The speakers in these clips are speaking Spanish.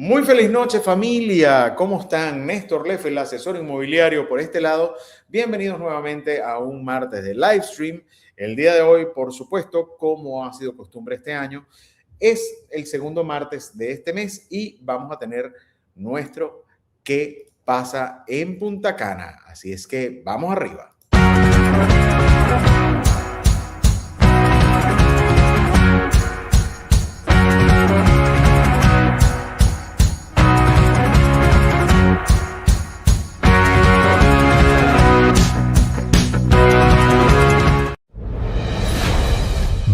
Muy feliz noche, familia. ¿Cómo están? Néstor Lefe, el asesor inmobiliario por este lado. Bienvenidos nuevamente a un martes de live stream. El día de hoy, por supuesto, como ha sido costumbre este año, es el segundo martes de este mes y vamos a tener nuestro ¿Qué pasa en Punta Cana? Así es que vamos arriba.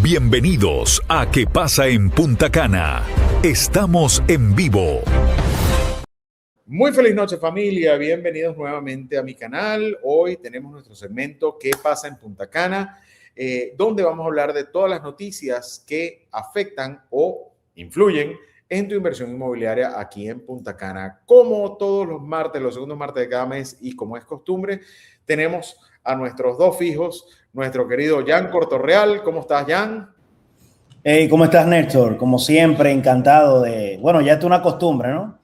Bienvenidos a ¿Qué pasa en Punta Cana? Estamos en vivo. Muy feliz noche, familia. Bienvenidos nuevamente a mi canal. Hoy tenemos nuestro segmento ¿Qué pasa en Punta Cana? Donde vamos a hablar de todas las noticias que afectan o influyen en tu inversión inmobiliaria aquí en Punta Cana. Como todos los martes, los segundos martes de cada mes y como es costumbre, tenemos a nuestros dos fijos, nuestro querido Jan Cortorreal. ¿Cómo estás, Jan? Hey, ¿cómo estás, Néstor? Como siempre, encantado de... Bueno, ya es una costumbre, ¿no?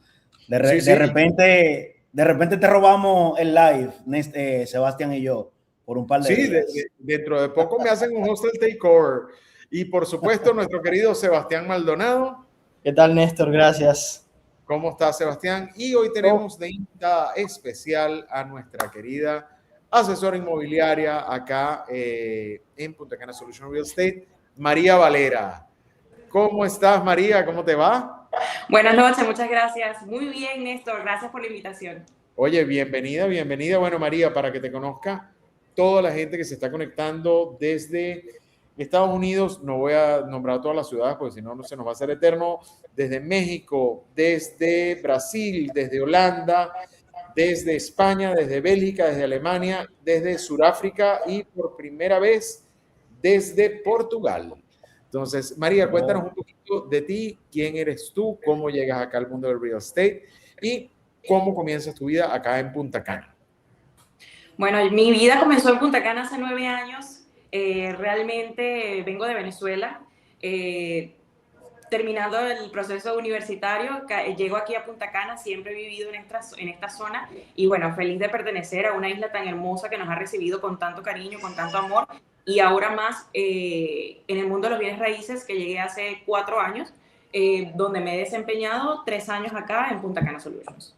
De repente te robamos el live, Sebastián y yo, por un par de días. Dentro de poco me hacen un hostel takeover. Y por supuesto, nuestro querido Sebastián Maldonado. ¿Qué tal, Néstor? Gracias. ¿Cómo estás, Sebastián? Y hoy tenemos de invitada especial a nuestra querida asesora inmobiliaria acá en Punta Cana Solution Real Estate, María Valera. ¿Cómo estás, María? ¿Cómo te va? Buenas noches, muchas gracias. Muy bien, Néstor. Gracias por la invitación. Oye, bienvenida, bienvenida. Bueno, María, para que te conozca toda la gente que se está conectando desde Estados Unidos, no voy a nombrar todas las ciudades porque si no, no se nos va a hacer eterno, desde México, desde Brasil, desde Holanda, desde España, desde Bélgica, desde Alemania, desde Sudáfrica y por primera vez desde Portugal. Entonces, María, cuéntanos un poquito de ti, quién eres tú, cómo llegas acá al mundo del real estate y cómo comienzas tu vida acá en Punta Cana. Bueno, mi vida comenzó en Punta Cana hace 9 años. Realmente vengo de Venezuela. Terminando el proceso universitario, llego aquí a Punta Cana, siempre he vivido en esta zona y bueno, feliz de pertenecer a una isla tan hermosa que nos ha recibido con tanto cariño, con tanto amor y ahora más en el mundo de los bienes raíces que llegué hace 4 años, donde me he desempeñado 3 años acá en Punta Cana Solutions.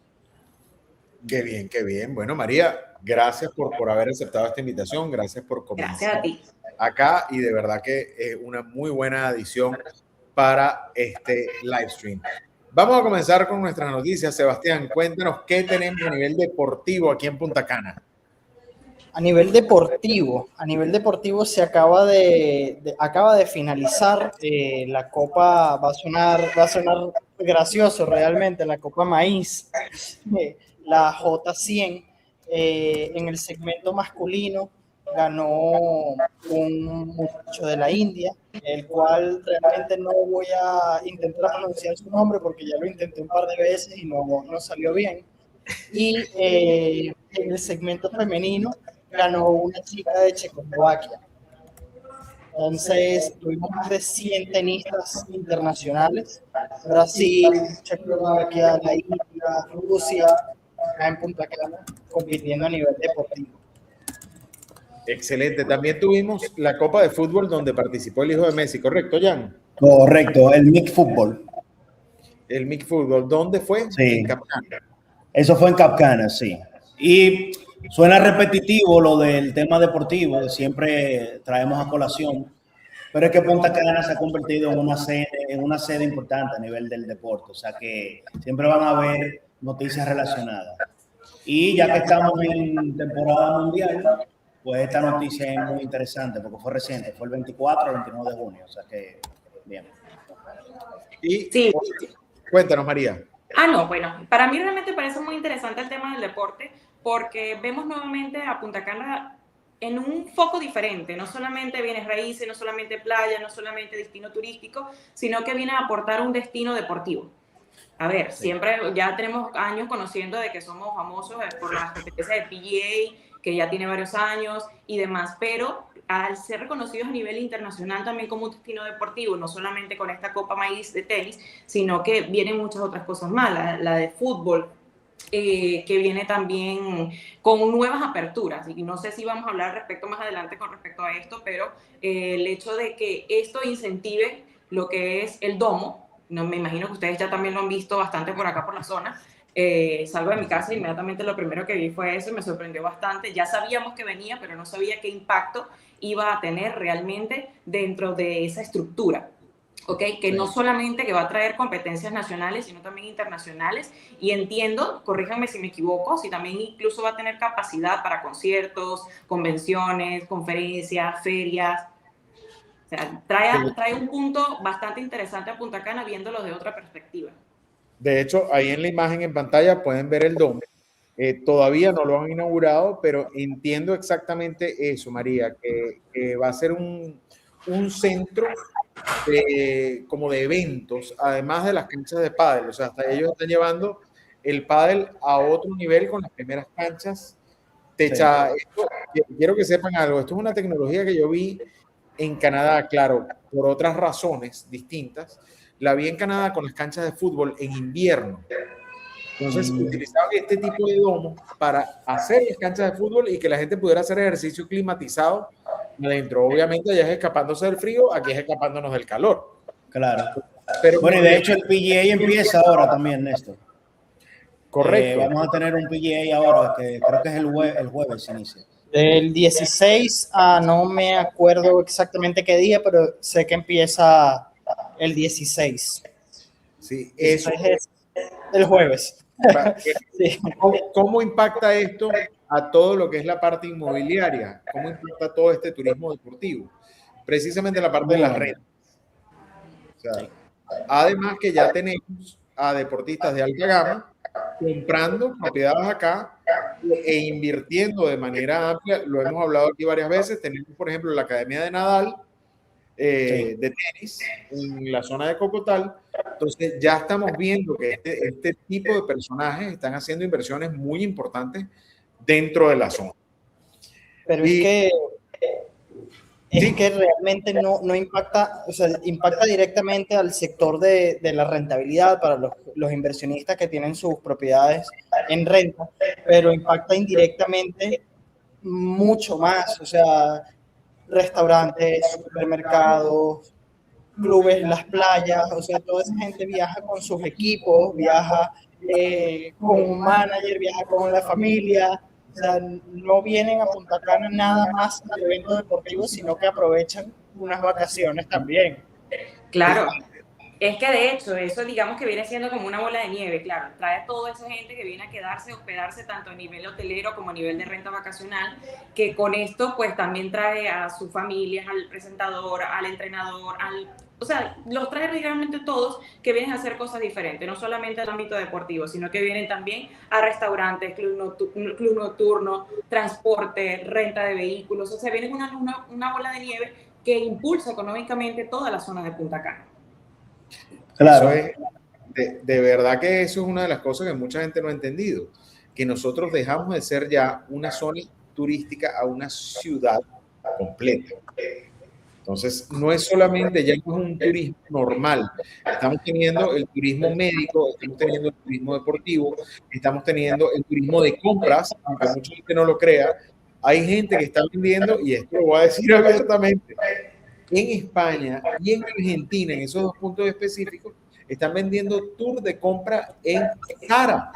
Qué bien, qué bien. Bueno, María, gracias por haber aceptado esta invitación, gracias por comenzar. Gracias a ti. Acá y de verdad que es una muy buena adición para este live stream. Vamos a comenzar con nuestras noticias. Sebastián, cuéntanos qué tenemos a nivel deportivo aquí en Punta Cana. A nivel deportivo se acaba de finalizar la Copa, va a sonar gracioso realmente, la Copa Maíz, la J100, en el segmento masculino ganó un muchacho de la India, el cual realmente no voy a intentar pronunciar su nombre porque ya lo intenté un par de veces y no salió bien. Y en el segmento femenino ganó una chica de Checoslovaquia. Entonces tuvimos más de 100 tenistas internacionales, Brasil, Checoslovaquia, la India, Rusia, acá en Punta Cana, compitiendo a nivel deportivo. Excelente. También tuvimos la Copa de Fútbol donde participó el hijo de Messi, ¿correcto, Jan? Correcto, el MIC Fútbol. El MIC Fútbol. ¿Dónde fue? Sí. En Capcana. Eso fue en Capcana, sí. Y suena repetitivo lo del tema deportivo, siempre traemos a colación, pero es que Punta Cana se ha convertido en una sede importante a nivel del deporte, o sea que siempre van a haber noticias relacionadas. Y ya que estamos en temporada mundial, pues esta noticia es muy interesante porque fue reciente, fue el 24 al 29 de junio, o sea que bien. Y sí. Cuéntanos, María. No, bueno, para mí realmente parece muy interesante el tema del deporte porque vemos nuevamente a Punta Cana en un foco diferente, no solamente bienes raíces, no solamente playa, no solamente destino turístico, sino que viene a aportar un destino deportivo. a ver, siempre ya tenemos años conociendo de que somos famosos por las competencias del PGA, que ya tiene varios años y demás, pero al ser reconocidos a nivel internacional también como un destino deportivo, no solamente con esta Copa Maíz de tenis, sino que vienen muchas otras cosas más, la de fútbol, que viene también con nuevas aperturas, y no sé si vamos a hablar respecto más adelante con respecto a esto, pero el hecho de que esto incentive lo que es el domo, no, me imagino que ustedes ya también lo han visto bastante por acá por la zona. Salgo de mi casa, inmediatamente lo primero que vi fue eso y me sorprendió bastante. Ya sabíamos que venía, pero no sabía qué impacto iba a tener realmente dentro de esa estructura. Okay, que no solamente que va a traer competencias nacionales, sino también internacionales, y entiendo, corríjanme si me equivoco, si también incluso va a tener capacidad para conciertos, convenciones, conferencias, ferias. O sea, trae un punto bastante interesante a Punta Cana viéndolo de otra perspectiva. De hecho, ahí en la imagen en pantalla pueden ver el domo. Todavía no lo han inaugurado, pero entiendo exactamente eso, María, que va a ser un centro como de eventos, además de las canchas de pádel. O sea, hasta ellos están llevando el pádel a otro nivel con las primeras canchas techadas. Sí. Quiero que sepan algo, esto es una tecnología que yo vi en Canadá, claro, por otras razones distintas. La vi en Canadá con las canchas de fútbol en invierno. Entonces, utilizaban este tipo de domo para hacer las canchas de fútbol y que la gente pudiera hacer ejercicio climatizado adentro. Obviamente, allá es escapándose del frío, aquí es escapándonos del calor. Claro. Pero bueno, y de hecho el PGA empieza ahora también, Néstor. Correcto. Vamos a tener un PGA ahora, que creo que es el jueves inicia. Del 16 a no me acuerdo exactamente qué día, pero sé que empieza el 16. Sí, eso es el jueves. Sí. ¿Cómo impacta esto a todo lo que es la parte inmobiliaria? ¿Cómo impacta todo este turismo deportivo? Precisamente la parte de las rentas. O sea, además que ya tenemos a deportistas de alta gama comprando propiedades acá e invirtiendo de manera amplia. Lo hemos hablado aquí varias veces. Tenemos, por ejemplo, la Academia de Nadal, de tenis en la zona de Cocotal. Entonces ya estamos viendo que este tipo de personajes están haciendo inversiones muy importantes dentro de la zona. Pero es que realmente no impacta, o sea, impacta directamente al sector de la rentabilidad para los inversionistas que tienen sus propiedades en renta, pero impacta indirectamente mucho más, o sea, restaurantes, supermercados, clubes, las playas, o sea, toda esa gente viaja con sus equipos, viaja con un manager, viaja con la familia. O sea, no vienen a Punta Cana nada más al evento deportivo, sino que aprovechan unas vacaciones también. Claro, es que de hecho eso digamos que viene siendo como una bola de nieve, claro, trae a toda esa gente que viene a quedarse, hospedarse tanto a nivel hotelero como a nivel de renta vacacional, que con esto pues también trae a sus familias, al presentador, al entrenador, o sea, los trae realmente todos que vienen a hacer cosas diferentes, no solamente al ámbito deportivo, sino que vienen también a restaurantes, club nocturno, transporte, renta de vehículos, o sea, viene una bola de nieve que impulsa económicamente toda la zona de Punta Cana. Claro. De verdad que eso es una de las cosas que mucha gente no ha entendido, que nosotros dejamos de ser ya una zona turística a una ciudad completa. Entonces, no es solamente, ya no es un turismo normal, estamos teniendo el turismo médico, estamos teniendo el turismo deportivo, estamos teniendo el turismo de compras, aunque mucha gente no lo crea. Hay gente que está vendiendo, y esto lo voy a decir abiertamente, en España y en Argentina, en esos dos puntos específicos, están vendiendo tour de compra en Zara.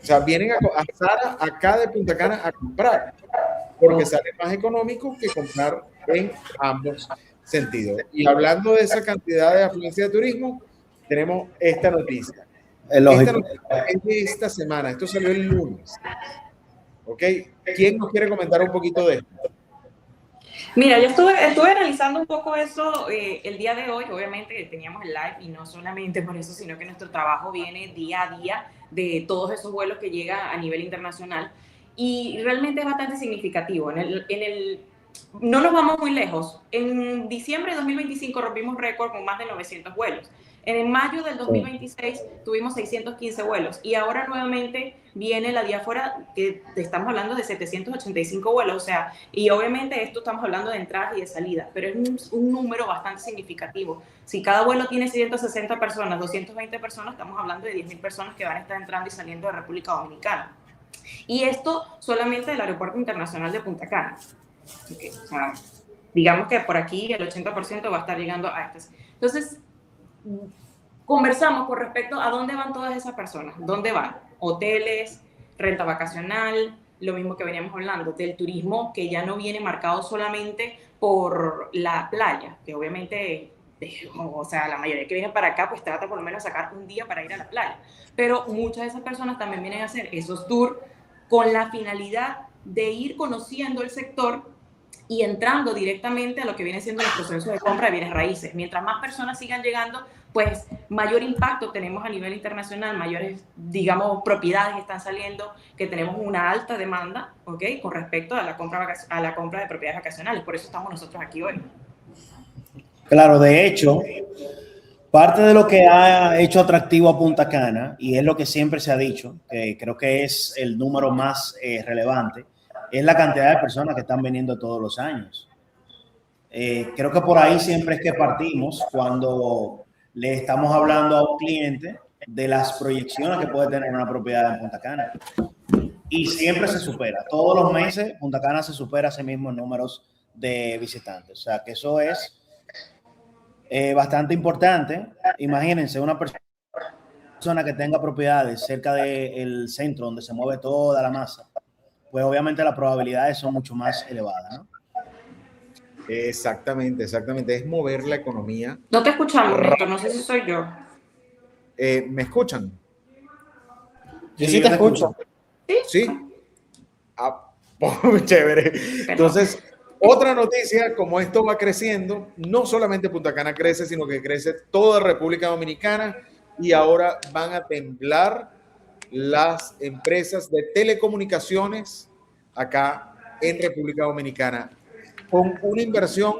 O sea, vienen a Zara acá de Punta Cana a comprar, porque sale más económico que comprar en ambos sentidos. Y hablando de esa cantidad de afluencia de turismo, tenemos esta noticia. Esta noticia es de esta semana, esto salió el lunes. ¿Ok? ¿Quién nos quiere comentar un poquito de esto? Mira, yo estuve analizando un poco eso el día de hoy, obviamente teníamos el live y no solamente por eso, sino que nuestro trabajo viene día a día de todos esos vuelos que llegan a nivel internacional y realmente es bastante significativo. No nos vamos muy lejos. En diciembre de 2025 rompimos récord con más de 900 vuelos. En mayo del 2026 tuvimos 615 vuelos y ahora nuevamente viene la diáspora, que estamos hablando de 785 vuelos, o sea, y obviamente esto estamos hablando de entradas y de salidas, pero es un número bastante significativo. Si cada vuelo tiene 160 personas, 220 personas, estamos hablando de 10.000 personas que van a estar entrando y saliendo de República Dominicana. Y esto solamente del Aeropuerto Internacional de Punta Cana. Okay, o sea, digamos que por aquí el 80% va a estar llegando a estas. Entonces, conversamos con respecto a dónde van todas esas personas. ¿Dónde van? Hoteles, renta vacacional, lo mismo que veníamos hablando, del turismo que ya no viene marcado solamente por la playa, que obviamente, o sea, la mayoría que viene para acá, pues trata por lo menos de sacar un día para ir a la playa. Pero muchas de esas personas también vienen a hacer esos tours con la finalidad de ir conociendo el sector y entrando directamente a lo que viene siendo el proceso de compra de bienes raíces. Mientras más personas sigan llegando, pues mayor impacto tenemos a nivel internacional, mayores, digamos, propiedades están saliendo, que tenemos una alta demanda, ¿ok? Con respecto a la compra de propiedades vacacionales. Por eso estamos nosotros aquí hoy. Claro, de hecho, parte de lo que ha hecho atractivo a Punta Cana, y es lo que siempre se ha dicho, que creo que es el número más relevante, es la cantidad de personas que están viniendo todos los años. Creo que por ahí siempre es que partimos cuando le estamos hablando a un cliente de las proyecciones que puede tener una propiedad en Punta Cana. Y siempre se supera. Todos los meses Punta Cana se supera a sí mismo en números de visitantes. O sea que eso es bastante importante. Imagínense una persona que tenga propiedades cerca del centro donde se mueve toda la masa, pues obviamente las probabilidades son mucho más elevadas, ¿no? Exactamente, exactamente. Es mover la economía. No te escuchamos, Néstor, no sé si soy yo. ¿Me escuchan? Yo sí te escucho. ¿Sí? Ah, chévere. Entonces, otra noticia, como esto va creciendo, no solamente Punta Cana crece, sino que crece toda República Dominicana y ahora van a temblar las empresas de telecomunicaciones acá en República Dominicana con una inversión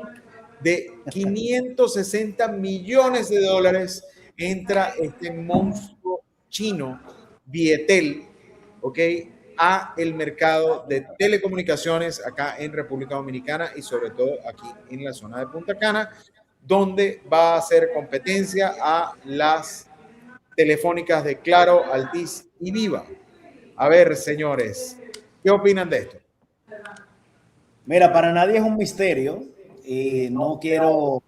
de 560 millones de dólares. Entra este monstruo chino, Vietel, ¿ok?, a el mercado de telecomunicaciones acá en República Dominicana y sobre todo aquí en la zona de Punta Cana, donde va a hacer competencia a las telefónicas de Claro, Altiz y Viva. A ver, señores, ¿qué opinan de esto? Mira, para nadie es un misterio y no quiero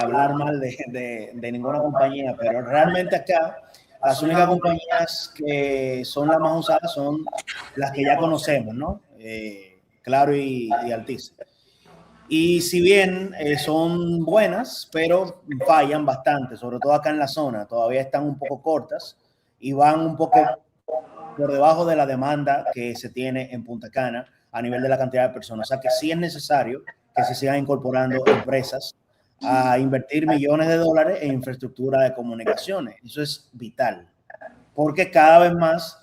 hablar mal de ninguna compañía, pero realmente acá las únicas compañías que son las más usadas son las que ya conocemos, ¿no? Claro y Altiz. Y si bien son buenas, pero fallan bastante, sobre todo acá en la zona, todavía están un poco cortas y van un poco por debajo de la demanda que se tiene en Punta Cana a nivel de la cantidad de personas. O sea que sí es necesario que se sigan incorporando empresas a invertir millones de dólares en infraestructura de comunicaciones. Eso es vital, porque cada vez más,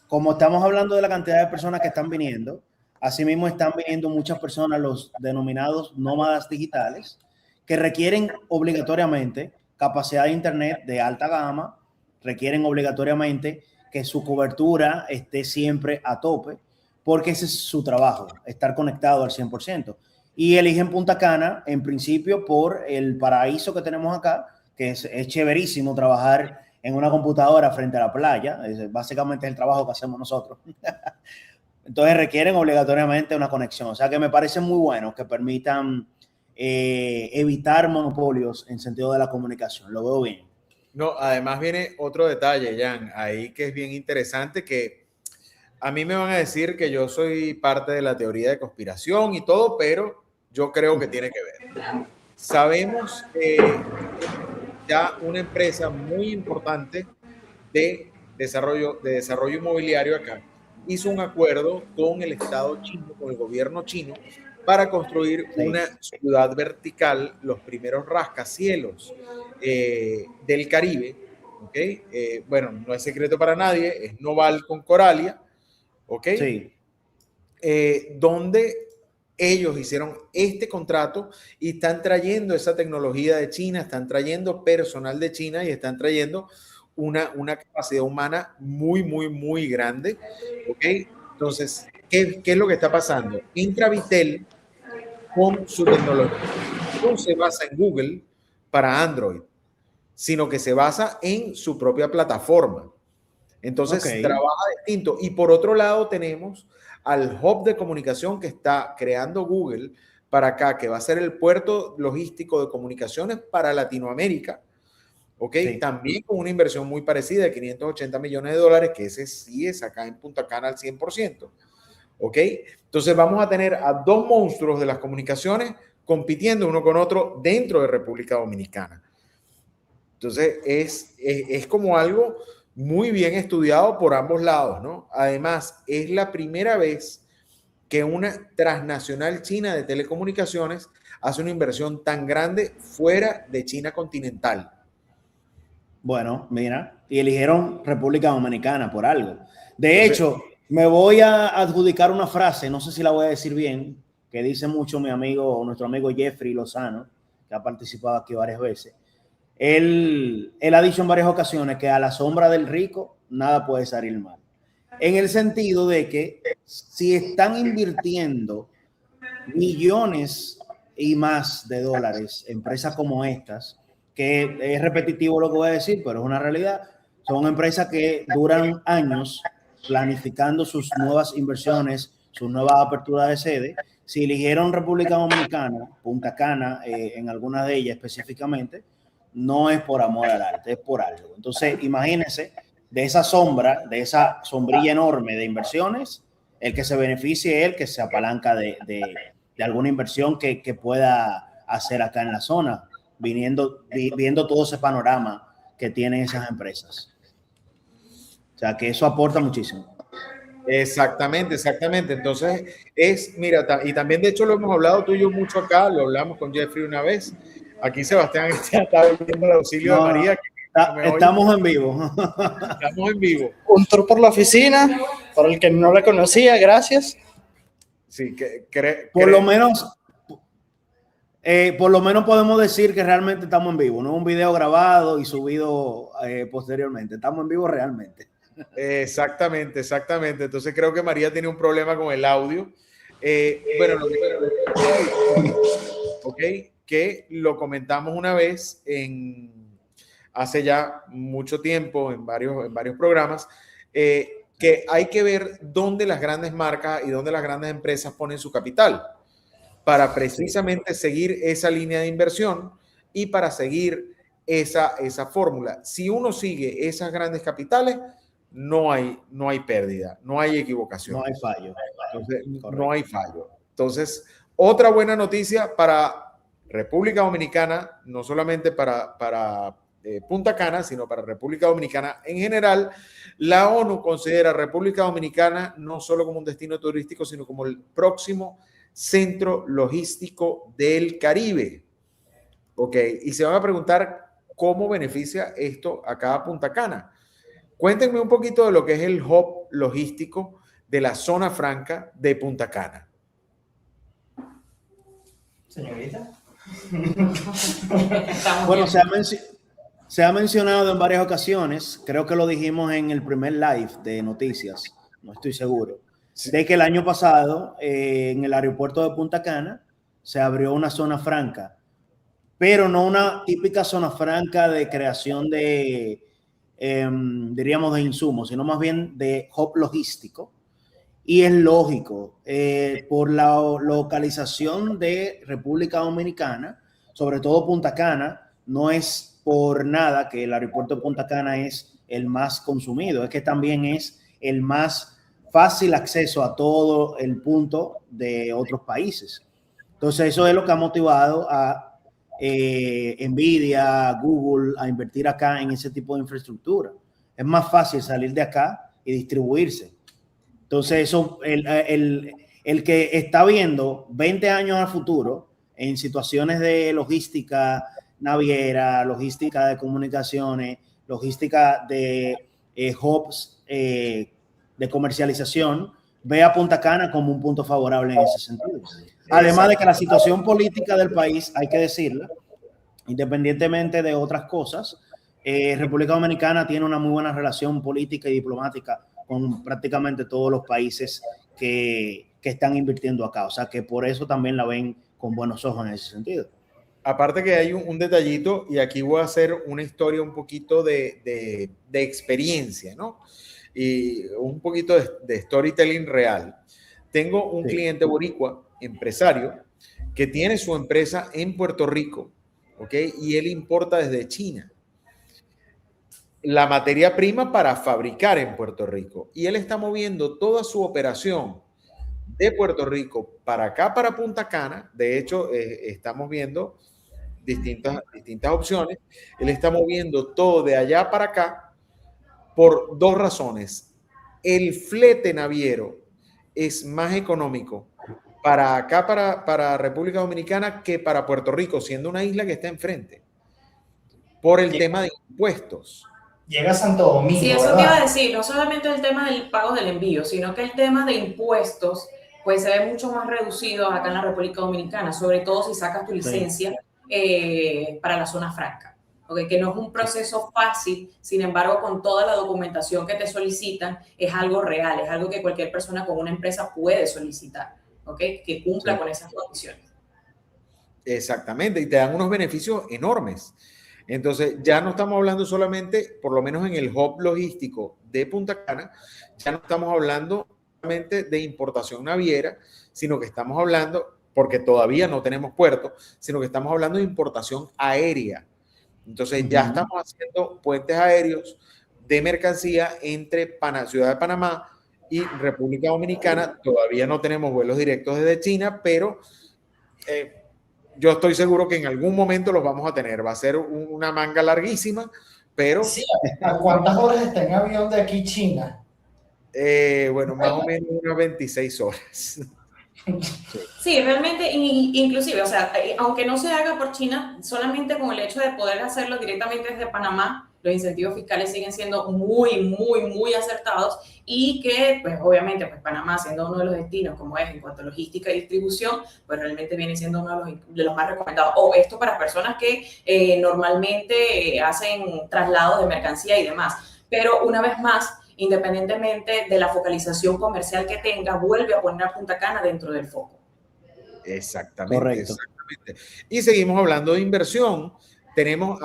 como estamos hablando de la cantidad de personas que están viniendo, asimismo están viniendo muchas personas, los denominados nómadas digitales, que requieren obligatoriamente capacidad de internet de alta gama, requieren obligatoriamente que su cobertura esté siempre a tope, porque ese es su trabajo, estar conectado al 100%. Y eligen Punta Cana, en principio, por el paraíso que tenemos acá, que es chéverísimo trabajar en una computadora frente a la playa. Básicamente es el trabajo que hacemos nosotros. Entonces requieren obligatoriamente una conexión. O sea que me parece muy bueno que permitan evitar monopolios en sentido de la comunicación. Lo veo bien. No, además viene otro detalle, Jan, ahí que es bien interesante, que a mí me van a decir que yo soy parte de la teoría de conspiración y todo, pero yo creo que tiene que ver. Sabemos que ya una empresa muy importante de desarrollo inmobiliario acá hizo un acuerdo con el Estado chino, con el gobierno chino, para construir una ciudad vertical, los primeros rascacielos del Caribe, ¿ok? Bueno, no es secreto para nadie, es Noval con Coralia, ¿ok? Sí. Donde ellos hicieron este contrato y están trayendo esa tecnología de China, están trayendo personal de China y están trayendo una capacidad humana muy, muy, muy grande. ¿Ok? Entonces, ¿qué es lo que está pasando? Entra Vitel con su tecnología. No se basa en Google para Android, sino que se basa en su propia plataforma. Entonces, trabaja distinto. Y por otro lado tenemos al hub de comunicación que está creando Google para acá, que va a ser el puerto logístico de comunicaciones para Latinoamérica. ¿Ok? Sí. También con una inversión muy parecida de 580 millones de dólares, que ese sí es acá en Punta Cana al 100%. ¿Ok? Entonces vamos a tener a dos monstruos de las comunicaciones compitiendo uno con otro dentro de República Dominicana. Entonces es como algo muy bien estudiado por ambos lados, ¿no? Además, es la primera vez que una transnacional china de telecomunicaciones hace una inversión tan grande fuera de China continental. Bueno, mira, y eligieron República Dominicana por algo. De hecho, me voy a adjudicar una frase, no sé si la voy a decir bien, que dice mucho nuestro amigo Jeffrey Lozano, que ha participado aquí varias veces. Él ha dicho en varias ocasiones que a la sombra del rico nada puede salir mal. En el sentido de que si están invirtiendo millones y más de dólares, empresas como estas, que es repetitivo lo que voy a decir, pero es una realidad, son empresas que duran años planificando sus nuevas inversiones, sus nuevas aperturas de sede. Si eligieron República Dominicana, Punta Cana, en algunas de ellas específicamente, no es por amor al arte, es por algo. Entonces, imagínense, de esa sombra, de esa sombrilla enorme de inversiones, el que se beneficie es el que se apalanca de alguna inversión que pueda hacer acá en la zona, viendo todo ese panorama que tienen esas empresas. O sea, que eso aporta muchísimo. Exactamente, exactamente. Entonces, mira, y también de hecho lo hemos hablado tú y yo mucho acá, lo hablamos con Jeffrey una vez. Aquí Sebastián está viendo el auxilio de María. Estamos en vivo. Estamos en vivo. Un tour por la oficina, para el que no la conocía, gracias. Sí, por lo menos podemos decir que realmente estamos en vivo, no es un video grabado y subido posteriormente, estamos en vivo realmente. Exactamente, exactamente. Entonces creo que María tiene un problema con el audio. Bueno, que lo comentamos una vez hace ya mucho tiempo en varios programas, que hay que ver dónde las grandes marcas y dónde las grandes empresas ponen su capital para precisamente seguir esa línea de inversión y para seguir esa fórmula. Si uno sigue esas grandes capitales, no hay pérdida, no hay equivocación. No hay fallo. Entonces, no hay fallo. Entonces, otra buena noticia para República Dominicana, no solamente para Punta Cana, sino para República Dominicana en general. La ONU considera República Dominicana no solo como un destino turístico, sino como el próximo centro logístico del Caribe. Ok, y se van a preguntar cómo beneficia esto acá a Punta Cana. Cuéntenme un poquito de lo que es el hub logístico de la zona franca de Punta Cana. Señorita. Bueno, se ha mencionado en varias ocasiones, creo que lo dijimos en el primer live de noticias, no estoy seguro, sí, de que el año pasado en el aeropuerto de Punta Cana se abrió una zona franca, pero no una típica zona franca de creación de, diríamos, de insumos, sino más bien de hub logístico. Y es lógico, por la localización de República Dominicana, sobre todo Punta Cana, no es por nada que el aeropuerto de Punta Cana es el más consumido, es que también es el más fácil acceso a todo el punto de otros países. Entonces eso es lo que ha motivado a Nvidia, Google, a invertir acá en ese tipo de infraestructura. Es más fácil salir de acá y distribuirse. Entonces eso, el que está viendo 20 años al futuro en situaciones de logística naviera, logística de comunicaciones, logística de hubs de comercialización, ve a Punta Cana como un punto favorable en ese sentido. Además de que la situación política del país, hay que decirla, independientemente de otras cosas, República Dominicana tiene una muy buena relación política y diplomática con prácticamente todos los países que están invirtiendo acá. O sea que por eso también la ven con buenos ojos en ese sentido. Aparte que hay un detallito, y aquí voy a hacer una historia un poquito de experiencia, ¿no? Y un poquito de storytelling real. Tengo un cliente boricua, empresario, que tiene su empresa en Puerto Rico, ¿ok? Y él importa desde China la materia prima para fabricar en Puerto Rico. Y él está moviendo toda su operación de Puerto Rico para acá, para Punta Cana. De hecho, estamos viendo distintas opciones. Él está moviendo todo de allá para acá por dos razones. El flete naviero es más económico para acá, para República Dominicana, que para Puerto Rico, siendo una isla que está enfrente, por el tema de impuestos. Llega a Santo Domingo. Sí, eso te iba a decir, no solamente el tema del pago del envío, sino que el tema de impuestos pues se ve mucho más reducido acá en la República Dominicana, sobre todo si sacas tu licencia para la zona franca. Okay, que no es un proceso fácil, sin embargo, con toda la documentación que te solicitan, es algo real, es algo que cualquier persona con una empresa puede solicitar, ¿okay? Que cumpla con esas condiciones. Exactamente, y te dan unos beneficios enormes. Entonces, ya no estamos hablando solamente, por lo menos en el hub logístico de Punta Cana, ya no estamos hablando solamente de importación naviera, sino que estamos hablando, porque todavía no tenemos puerto, sino que estamos hablando de importación aérea. Entonces, ya estamos haciendo puentes aéreos de mercancía entre Ciudad de Panamá y República Dominicana. Todavía no tenemos vuelos directos desde China, pero yo estoy seguro que en algún momento los vamos a tener. Va a ser una manga larguísima, pero... Sí, ¿a cuántas horas está en avión de aquí China? Bueno, más o menos unas 26 horas. Sí, realmente, inclusive, o sea, aunque no se haga por China, solamente con el hecho de poder hacerlo directamente desde Panamá, los incentivos fiscales siguen siendo muy acertados y que, pues, obviamente, pues, Panamá, siendo uno de los destinos, como es en cuanto a logística y distribución, pues, realmente viene siendo uno de los más recomendados. O esto para personas que normalmente hacen traslados de mercancía y demás. Pero, una vez más, independientemente de la focalización comercial que tenga, vuelve a poner a Punta Cana dentro del foco. Exactamente. Correcto. Exactamente. Y seguimos hablando de inversión. Tenemos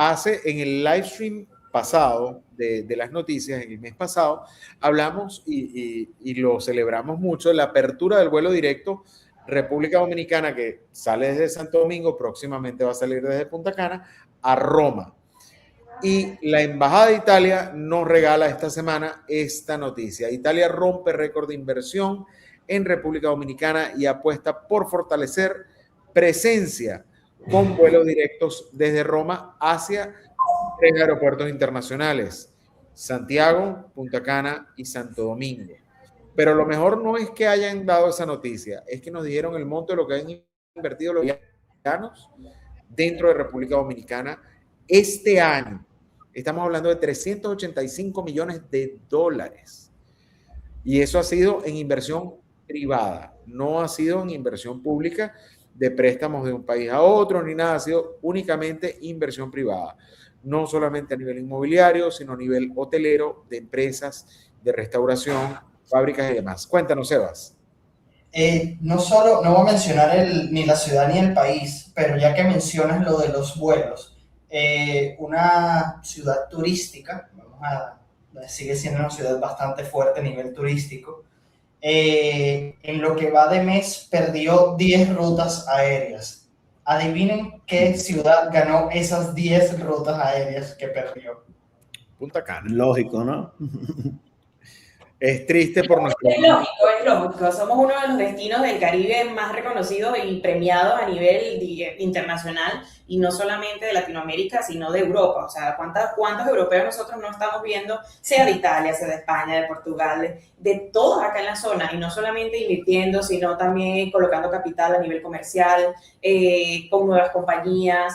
en el live stream pasado de las noticias, en el mes pasado, hablamos y lo celebramos mucho, la apertura del vuelo directo República Dominicana, que sale desde Santo Domingo, próximamente va a salir desde Punta Cana, a Roma. Y la Embajada de Italia nos regala esta semana esta noticia. Italia rompe récord de inversión en República Dominicana y apuesta por fortalecer presencia con vuelos directos desde Roma hacia 3 aeropuertos internacionales: Santiago, Punta Cana y Santo Domingo. Pero lo mejor no es que hayan dado esa noticia, es que nos dijeron el monto de lo que han invertido los italianos dentro de República Dominicana este año. Estamos hablando de 385 millones de dólares. Y eso ha sido en inversión privada, no ha sido en inversión pública de préstamos de un país a otro, ni nada, ha sido únicamente inversión privada. No solamente a nivel inmobiliario, sino a nivel hotelero, de empresas, de restauración, fábricas y demás. Cuéntanos, Sebas. No voy a mencionar ni la ciudad ni el país, pero ya que mencionas lo de los vuelos, una ciudad turística, sigue siendo una ciudad bastante fuerte a nivel turístico, en lo que va de mes perdió 10 rutas aéreas. Adivinen qué ciudad ganó esas 10 rutas aéreas que perdió. Punta Cana. Lógico, ¿no? Es triste por nuestro... Es lógico. Somos uno de los destinos del Caribe más reconocidos y premiados a nivel internacional, y no solamente de Latinoamérica, sino de Europa. O sea, ¿cuántos europeos nosotros no estamos viendo, sea de Italia, sea de España, de Portugal, de todos acá en la zona, y no solamente invirtiendo, sino también colocando capital a nivel comercial, con nuevas compañías?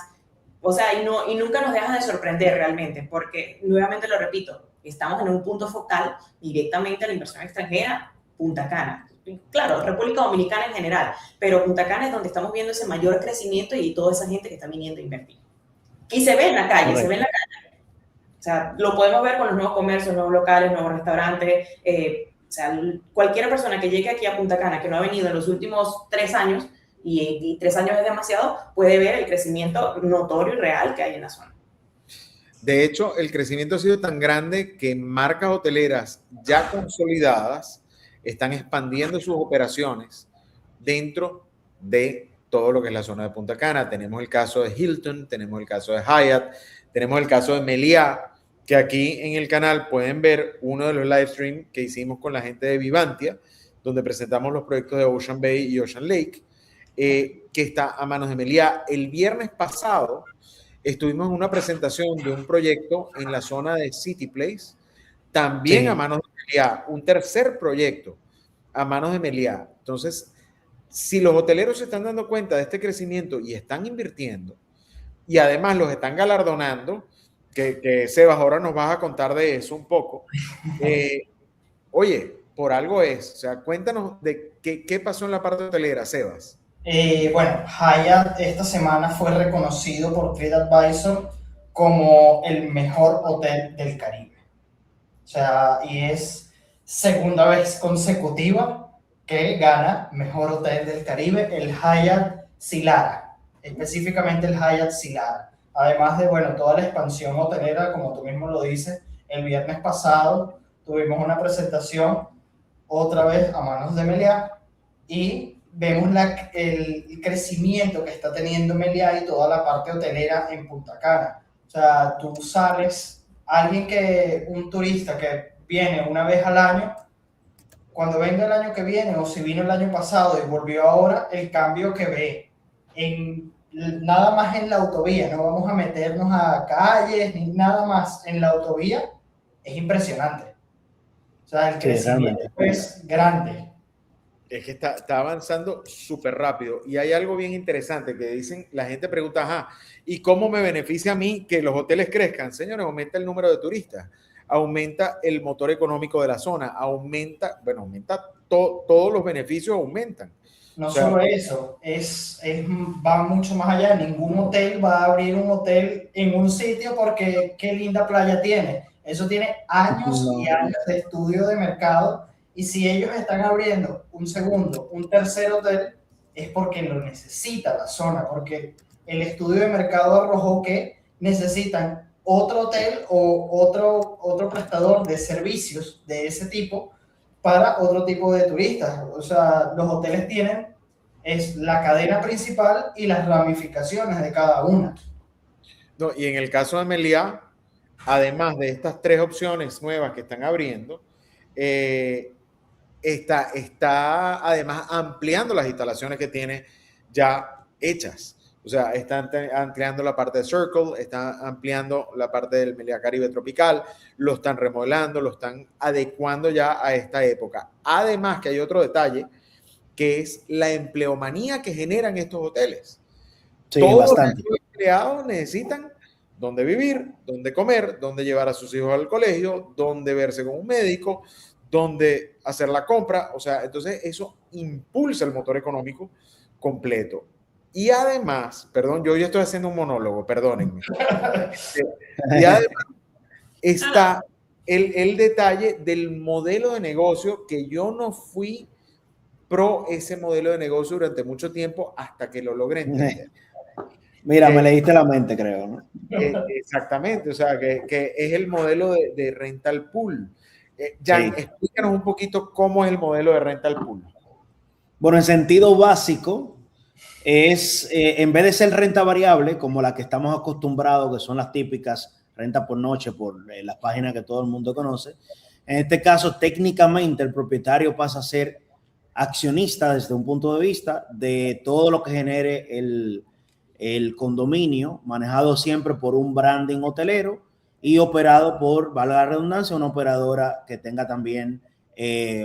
O sea, y nunca nos dejan de sorprender realmente, porque, nuevamente lo repito, estamos en un punto focal directamente a la inversión extranjera, Punta Cana. claro, República Dominicana en general, pero Punta Cana es donde estamos viendo ese mayor crecimiento y toda esa gente que está viniendo a invertir. Y se ve en la calle, Correcto. se ve en la calle. O sea, lo podemos ver con los nuevos comercios, nuevos locales, nuevos restaurantes. O sea, cualquier persona que llegue aquí a Punta Cana, que no ha venido en los últimos 3 años, y 3 años es demasiado, puede ver el crecimiento notorio y real que hay en la zona. De hecho, el crecimiento ha sido tan grande que marcas hoteleras ya consolidadas están expandiendo sus operaciones dentro de todo lo que es la zona de Punta Cana. Tenemos el caso de Hilton, tenemos el caso de Hyatt, tenemos el caso de Meliá, que aquí en el canal pueden ver uno de los live streams que hicimos con la gente de Vivantia, donde presentamos los proyectos de Ocean Bay y Ocean Lake, que está a manos de Meliá. El viernes pasado estuvimos en una presentación de un proyecto en la zona de City Place, también a manos de Meliá, un tercer proyecto a manos de Meliá. Entonces, si los hoteleros se están dando cuenta de este crecimiento y están invirtiendo, y además los están galardonando, que Sebas, ahora nos vas a contar de eso un poco, oye, por algo es. O sea, cuéntanos de qué pasó en la parte hotelera, Sebas. Bueno, Hyatt esta semana fue reconocido por TripAdvisor como el mejor hotel del Caribe. O sea, y es segunda vez consecutiva que gana mejor hotel del Caribe, el Hyatt Zilara, específicamente el Hyatt Zilara. Además de, bueno, toda la expansión hotelera, como tú mismo lo dices, el viernes pasado tuvimos una presentación otra vez a manos de Meliá y vemos el crecimiento que está teniendo Meliá y toda la parte hotelera en Punta Cana. O sea, tú sales, un turista que viene una vez al año, cuando venga el año que viene o si vino el año pasado y volvió ahora, el cambio que ve nada más en la autovía, no vamos a meternos a calles ni nada más, en la autovía es impresionante. O sea, el crecimiento es grande. Es que está avanzando súper rápido. Y hay algo bien interesante que dicen, la gente pregunta, ajá, ¿y cómo me beneficia a mí que los hoteles crezcan? Señores, aumenta el número de turistas, aumenta el motor económico de la zona, aumenta todos los beneficios aumentan. No solo eso, va mucho más allá. Ningún hotel va a abrir un hotel en un sitio porque qué linda playa tiene. Eso tiene años y años de estudio de mercado. Y si ellos están abriendo un segundo, un tercer hotel, es porque lo necesita la zona, porque el estudio de mercado arrojó que necesitan otro hotel o otro prestador de servicios de ese tipo para otro tipo de turistas. O sea, los hoteles es la cadena principal y las ramificaciones de cada una. No, y en el caso de Meliá, además de estas 3 opciones nuevas que están abriendo, está además ampliando las instalaciones que tiene ya hechas. O sea, están ampliando la parte de Circle, están ampliando la parte del Meliá Caribe Tropical, lo están remodelando, lo están adecuando ya a esta época. Además que hay otro detalle, que es la empleomanía que generan estos hoteles. Sí, todos bastante. los empleados necesitan dónde vivir, dónde comer, dónde llevar a sus hijos al colegio, dónde verse con un médico, dónde hacer la compra. O sea, entonces eso impulsa el motor económico completo. Y además, perdón, yo ya estoy haciendo un monólogo, perdónenme. Y además está el detalle del modelo de negocio, que yo no fui pro ese modelo de negocio durante mucho tiempo hasta que lo logré entender. Mira, me leíste la mente, creo, ¿no? Exactamente, o sea, que es el modelo de rental pool. Jan, explícanos un poquito cómo es el modelo de rental pool. Bueno, en sentido básico, es en vez de ser renta variable, como la que estamos acostumbrados, que son las típicas renta por noche por las páginas que todo el mundo conoce, en este caso, técnicamente, el propietario pasa a ser accionista desde un punto de vista de todo lo que genere el condominio, manejado siempre por un branding hotelero y operado por, valga la redundancia, una operadora que tenga también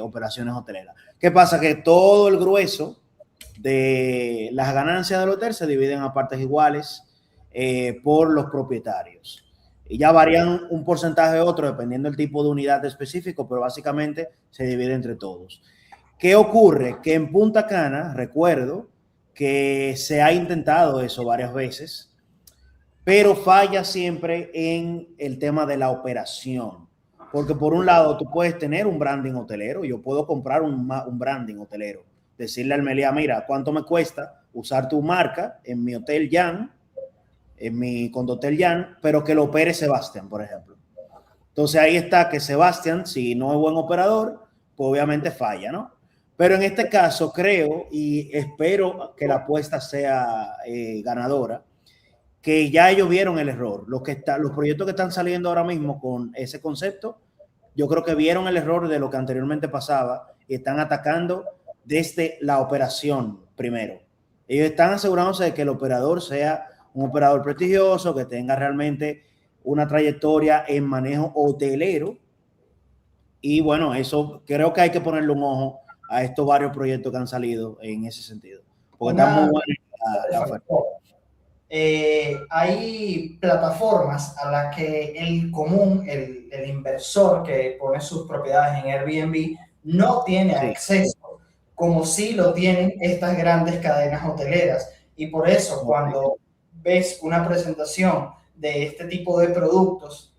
operaciones hoteleras. ¿Qué pasa? Que todo el grueso de las ganancias del hotel se dividen a partes iguales por los propietarios. Y ya varían un porcentaje u otro dependiendo del tipo de unidad específico, pero básicamente se divide entre todos. ¿Qué ocurre? Que en Punta Cana, recuerdo que se ha intentado eso varias veces, pero falla siempre en el tema de la operación. Porque por un lado tú puedes tener un branding hotelero, yo puedo comprar un branding hotelero, decirle al Meliá, mira, ¿cuánto me cuesta usar tu marca en mi Hotel Jan, en mi Condotel Jan, pero que lo opere Sebastián, por ejemplo? Entonces ahí está que Sebastián, si no es buen operador, pues obviamente falla, ¿no? Pero en este caso creo y espero que la apuesta sea ganadora, que ya ellos vieron el error. Los proyectos que están saliendo ahora mismo con ese concepto, yo creo que vieron el error de lo que anteriormente pasaba y están atacando desde la operación primero. Ellos están asegurándose de que el operador sea un operador prestigioso, que tenga realmente una trayectoria en manejo hotelero. Y bueno, eso creo que hay que ponerle un ojo a estos varios proyectos que han salido en ese sentido. Porque está muy buena la oferta. Hay plataformas a las que el común, el inversor que pone sus propiedades en Airbnb no tiene acceso, como si lo tienen estas grandes cadenas hoteleras. Y por eso cuando ves una presentación de este tipo de productos,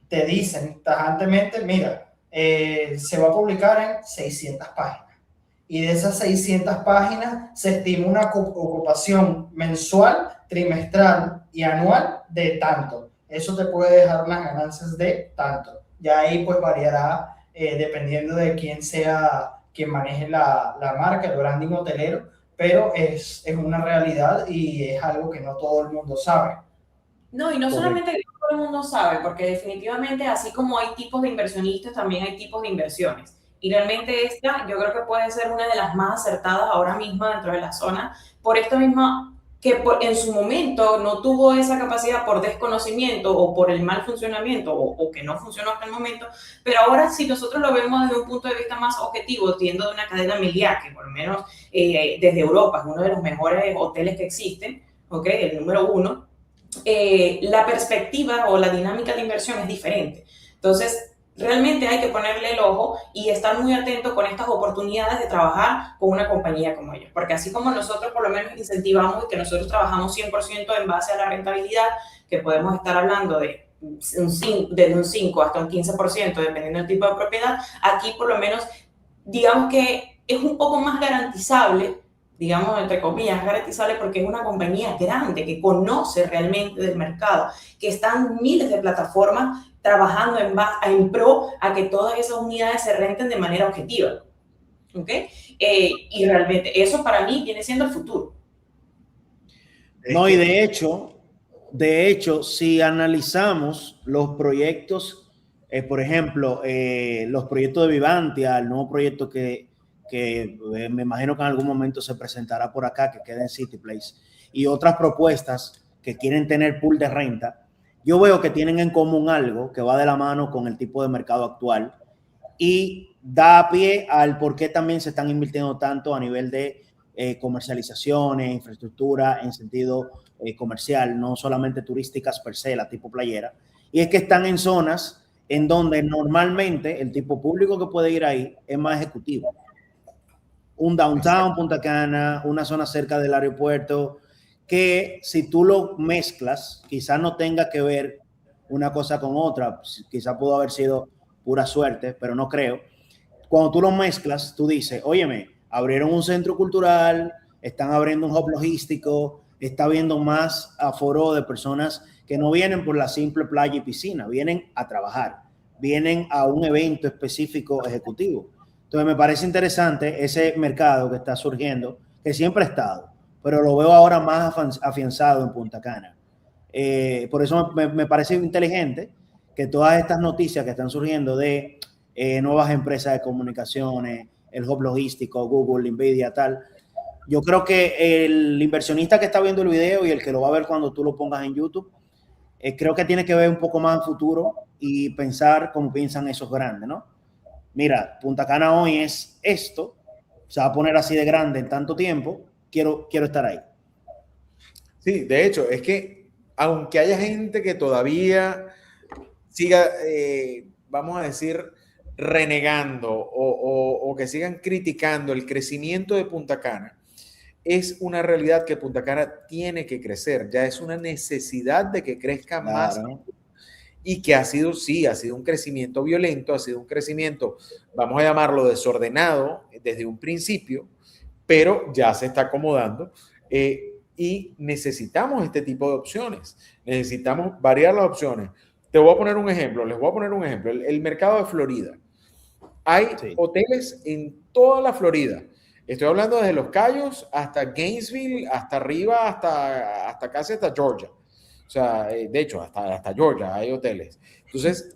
te dicen tajantemente, mira, se va a publicar en 600 páginas. Y de esas 600 páginas se estima una ocupación mensual, trimestral y anual de tanto. Eso te puede dejar unas ganancias de tanto. Ya ahí pues variará dependiendo de quién sea quien maneje la marca, el branding hotelero, pero es una realidad y es algo que no todo el mundo sabe. No, y no solamente que todo el mundo sabe, porque definitivamente así como hay tipos de inversionistas, también hay tipos de inversiones. Y realmente esta yo creo que puede ser una de las más acertadas ahora mismo dentro de la zona, por esto mismo que en su momento no tuvo esa capacidad por desconocimiento o por el mal funcionamiento o que no funcionó hasta el momento, pero ahora si nosotros lo vemos desde un punto de vista más objetivo, siendo de una cadena Meliá, que por lo menos desde Europa es uno de los mejores hoteles que existen, ¿okay? El número 1, la perspectiva o la dinámica de inversión es diferente. Entonces, realmente hay que ponerle el ojo y estar muy atento con estas oportunidades de trabajar con una compañía como ellos. Porque así como nosotros por lo menos incentivamos y que nosotros trabajamos 100% en base a la rentabilidad, que podemos estar hablando de desde un 5 hasta un 15%, dependiendo del tipo de propiedad, aquí por lo menos digamos que es un poco más garantizable, digamos, entre comillas, garantizable porque es una compañía grande que conoce realmente del mercado, que están miles de plataformas trabajando en pro a que todas esas unidades se renten de manera objetiva. ¿Ok? Y realmente eso para mí viene siendo el futuro. No, y de hecho, si analizamos los proyectos, por ejemplo, los proyectos de Vivantia, el nuevo proyecto que me imagino que en algún momento se presentará por acá, que queda en City Place, y otras propuestas que quieren tener pool de renta, yo veo que tienen en común algo que va de la mano con el tipo de mercado actual y da pie al por qué también se están invirtiendo tanto a nivel de comercializaciones, infraestructura en sentido comercial, no solamente turísticas per se, la tipo playera, y es que están en zonas en donde normalmente el tipo público que puede ir ahí es más ejecutivo. Un downtown, Punta Cana, una zona cerca del aeropuerto, que si tú lo mezclas, quizás no tenga que ver una cosa con otra, quizás pudo haber sido pura suerte, pero no creo. Cuando tú lo mezclas, tú dices, óyeme, abrieron un centro cultural, están abriendo un hub logístico, está habiendo más aforo de personas que no vienen por la simple playa y piscina, vienen a trabajar, vienen a un evento específico ejecutivo. Entonces me parece interesante ese mercado que está surgiendo, que siempre ha estado, pero lo veo ahora más afianzado en Punta Cana. Por eso me parece inteligente que todas estas noticias que están surgiendo de nuevas empresas de comunicaciones, el hub logístico, Google, Nvidia, tal, yo creo que el inversionista que está viendo el video y el que lo va a ver cuando tú lo pongas en YouTube, creo que tiene que ver un poco más en futuro y pensar como piensan esos grandes, ¿no? Mira, Punta Cana hoy es esto, se va a poner así de grande en tanto tiempo, quiero estar ahí. Sí, de hecho, es que aunque haya gente que todavía siga, vamos a decir, renegando o que sigan criticando el crecimiento de Punta Cana, es una realidad que Punta Cana tiene que crecer, ya es una necesidad de que crezca más y que ha sido un crecimiento violento, ha sido un crecimiento, vamos a llamarlo desordenado desde un principio, pero ya se está acomodando y necesitamos este tipo de opciones, necesitamos variar las opciones. Les voy a poner un ejemplo, el mercado de Florida. Hay hoteles en toda la Florida. Estoy hablando desde Los Cayos hasta Gainesville, hasta arriba, hasta casi hasta Georgia. O sea, de hecho, hasta Georgia hay hoteles. Entonces,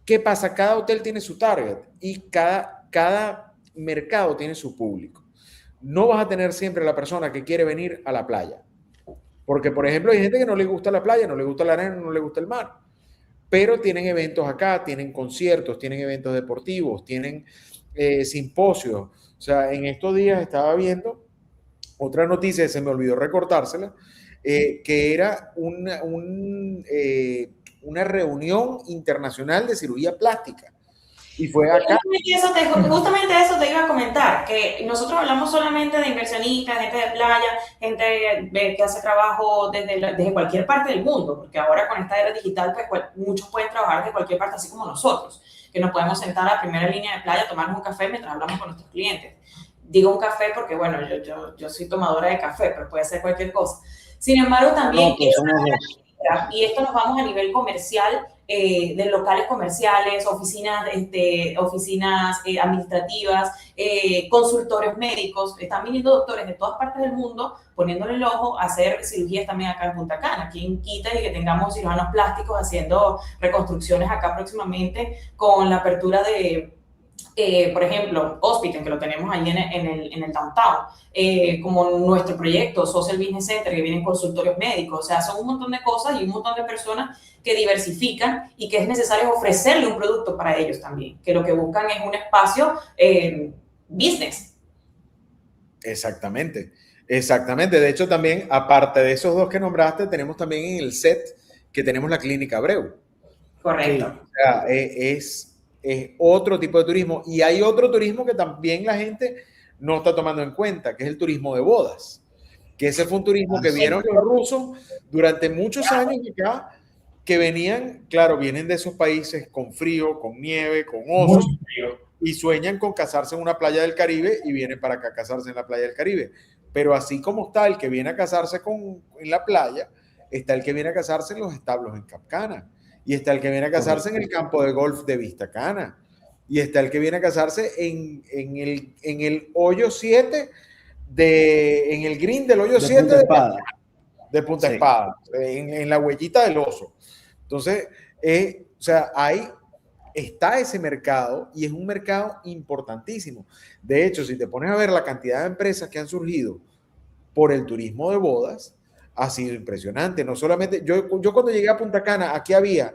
¿qué pasa? Cada hotel tiene su target y cada mercado tiene su público. No vas a tener siempre la persona que quiere venir a la playa. Porque, por ejemplo, hay gente que no le gusta la playa, no le gusta la arena, no le gusta el mar. Pero tienen eventos acá, tienen conciertos, tienen eventos deportivos, tienen simposios. O sea, en estos días estaba viendo otra noticia, se me olvidó recortársela, que era una reunión internacional de cirugía plástica. Y fue acá. Justamente eso te iba a comentar, que nosotros hablamos solamente de inversionistas, gente de playa, gente que hace trabajo desde cualquier parte del mundo, porque ahora con esta era digital, pues muchos pueden trabajar desde cualquier parte, así como nosotros, que nos podemos sentar a la primera línea de playa, tomarnos un café mientras hablamos con nuestros clientes. Digo un café porque, bueno, yo soy tomadora de café, pero puede ser cualquier cosa. Sin embargo, también, y esto nos vamos a nivel comercial, de locales comerciales, oficinas administrativas, consultorios médicos. Están viniendo doctores de todas partes del mundo poniéndole el ojo a hacer cirugías también acá en Punta Cana. Quien quita y que tengamos cirujanos plásticos haciendo reconstrucciones acá próximamente con la apertura de... por ejemplo, Hospital, que lo tenemos ahí en el downtown, como nuestro proyecto Social Business Center, que vienen consultorios médicos. O sea, son un montón de cosas y un montón de personas que diversifican y que es necesario ofrecerle un producto para ellos también, que lo que buscan es un espacio business. Exactamente. De hecho, también, aparte de esos dos que nombraste, tenemos también en el set que tenemos la Clínica Abreu. Correcto. O sea, es otro tipo de turismo. Y hay otro turismo que también la gente no está tomando en cuenta, que es el turismo de bodas. Que ese fue un turismo que vieron los rusos durante muchos años acá, que venían, claro, vienen de esos países con frío, con nieve, con osos, y sueñan con casarse en una playa del Caribe y vienen para acá a casarse en la playa del Caribe. Pero así como está el que viene a casarse en la playa, está el que viene a casarse en los establos en Cap Cana. Y está el que viene a casarse en el campo de golf de Vista Cana. Y está el que viene a casarse en el hoyo 7, en el green del hoyo 7 de Punta Espada, en la huellita del oso. Entonces, o sea, ahí está ese mercado y es un mercado importantísimo. De hecho, si te pones a ver la cantidad de empresas que han surgido por el turismo de bodas, ha sido impresionante. No solamente, yo cuando llegué a Punta Cana, aquí había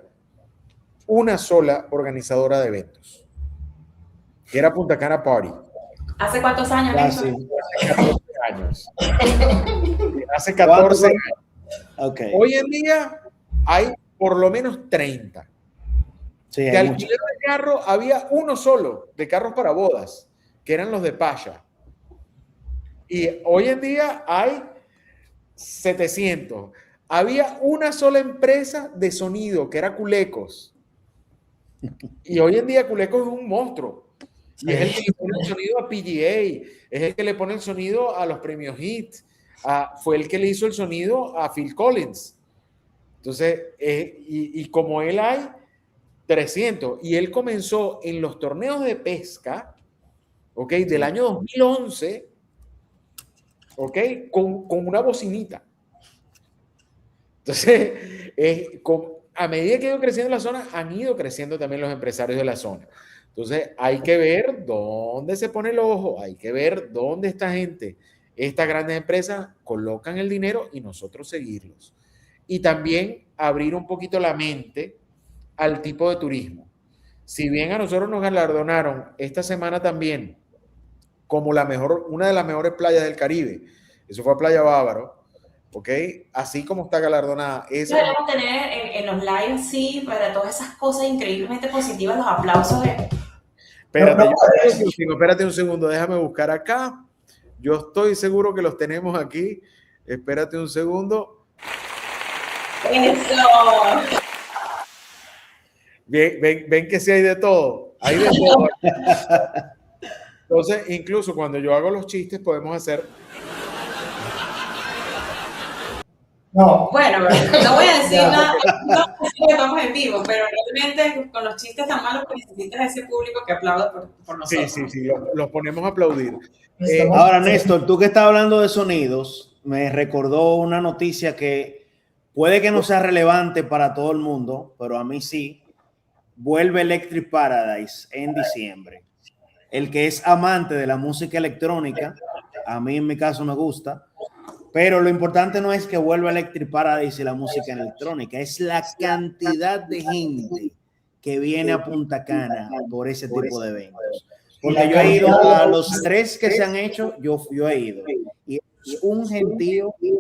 una sola organizadora de eventos, que era Punta Cana Party. ¿Hace cuántos años? Hace 14 años. Hace 14 años. Okay. Hoy en día hay por lo menos 30. Sí, de alquiler de carro había uno solo, de carros para bodas, que eran los de Pasha. Y hoy en día hay 700. Había una sola empresa de sonido, que era Culecos. Y hoy en día Culecos es un monstruo. Y es el que le pone el sonido a PGA, es el que le pone el sonido a los premios Hit, fue el que le hizo el sonido a Phil Collins. Entonces, y como él hay 300, y él comenzó en los torneos de pesca, ¿ok? Del año 2011, ¿ok? Con una bocinita. Entonces, a medida que ha ido creciendo la zona, han ido creciendo también los empresarios de la zona. Entonces, hay que ver dónde se pone el ojo, hay que ver dónde esta gente, estas grandes empresas, colocan el dinero y nosotros seguirlos. Y también abrir un poquito la mente al tipo de turismo. Si bien a nosotros nos galardonaron esta semana también como una de las mejores playas del Caribe, eso fue a Playa Bávaro, ¿ok? Así como está galardonada. Debemos tener en los lives, sí, para todas esas cosas increíblemente positivas, los aplausos Espérate un segundo, déjame buscar acá. Yo estoy seguro que los tenemos aquí. Espérate un segundo. ¡Eso! Ven que sí hay de todo. Hay de todo. Entonces, incluso cuando yo hago los chistes, podemos hacer. No. Bueno, no voy a decir nada, no que estamos en vivo, pero realmente con los chistes tan malos que necesitas ese público que aplauda por nosotros. Sí, los ponemos a aplaudir. Ahora, Néstor, tú que estás hablando de sonidos, me recordó una noticia que puede que no sea relevante para todo el mundo, pero a mí sí. Vuelve Electric Paradise en diciembre. El que es amante de la música electrónica, a mí en mi caso me gusta, pero lo importante no es que vuelva Electric Paradise y la música electrónica, es la cantidad de gente que viene a Punta Cana por ese tipo de eventos. Porque yo he ido a los 3 que se han hecho, yo he ido. Y es un gentío que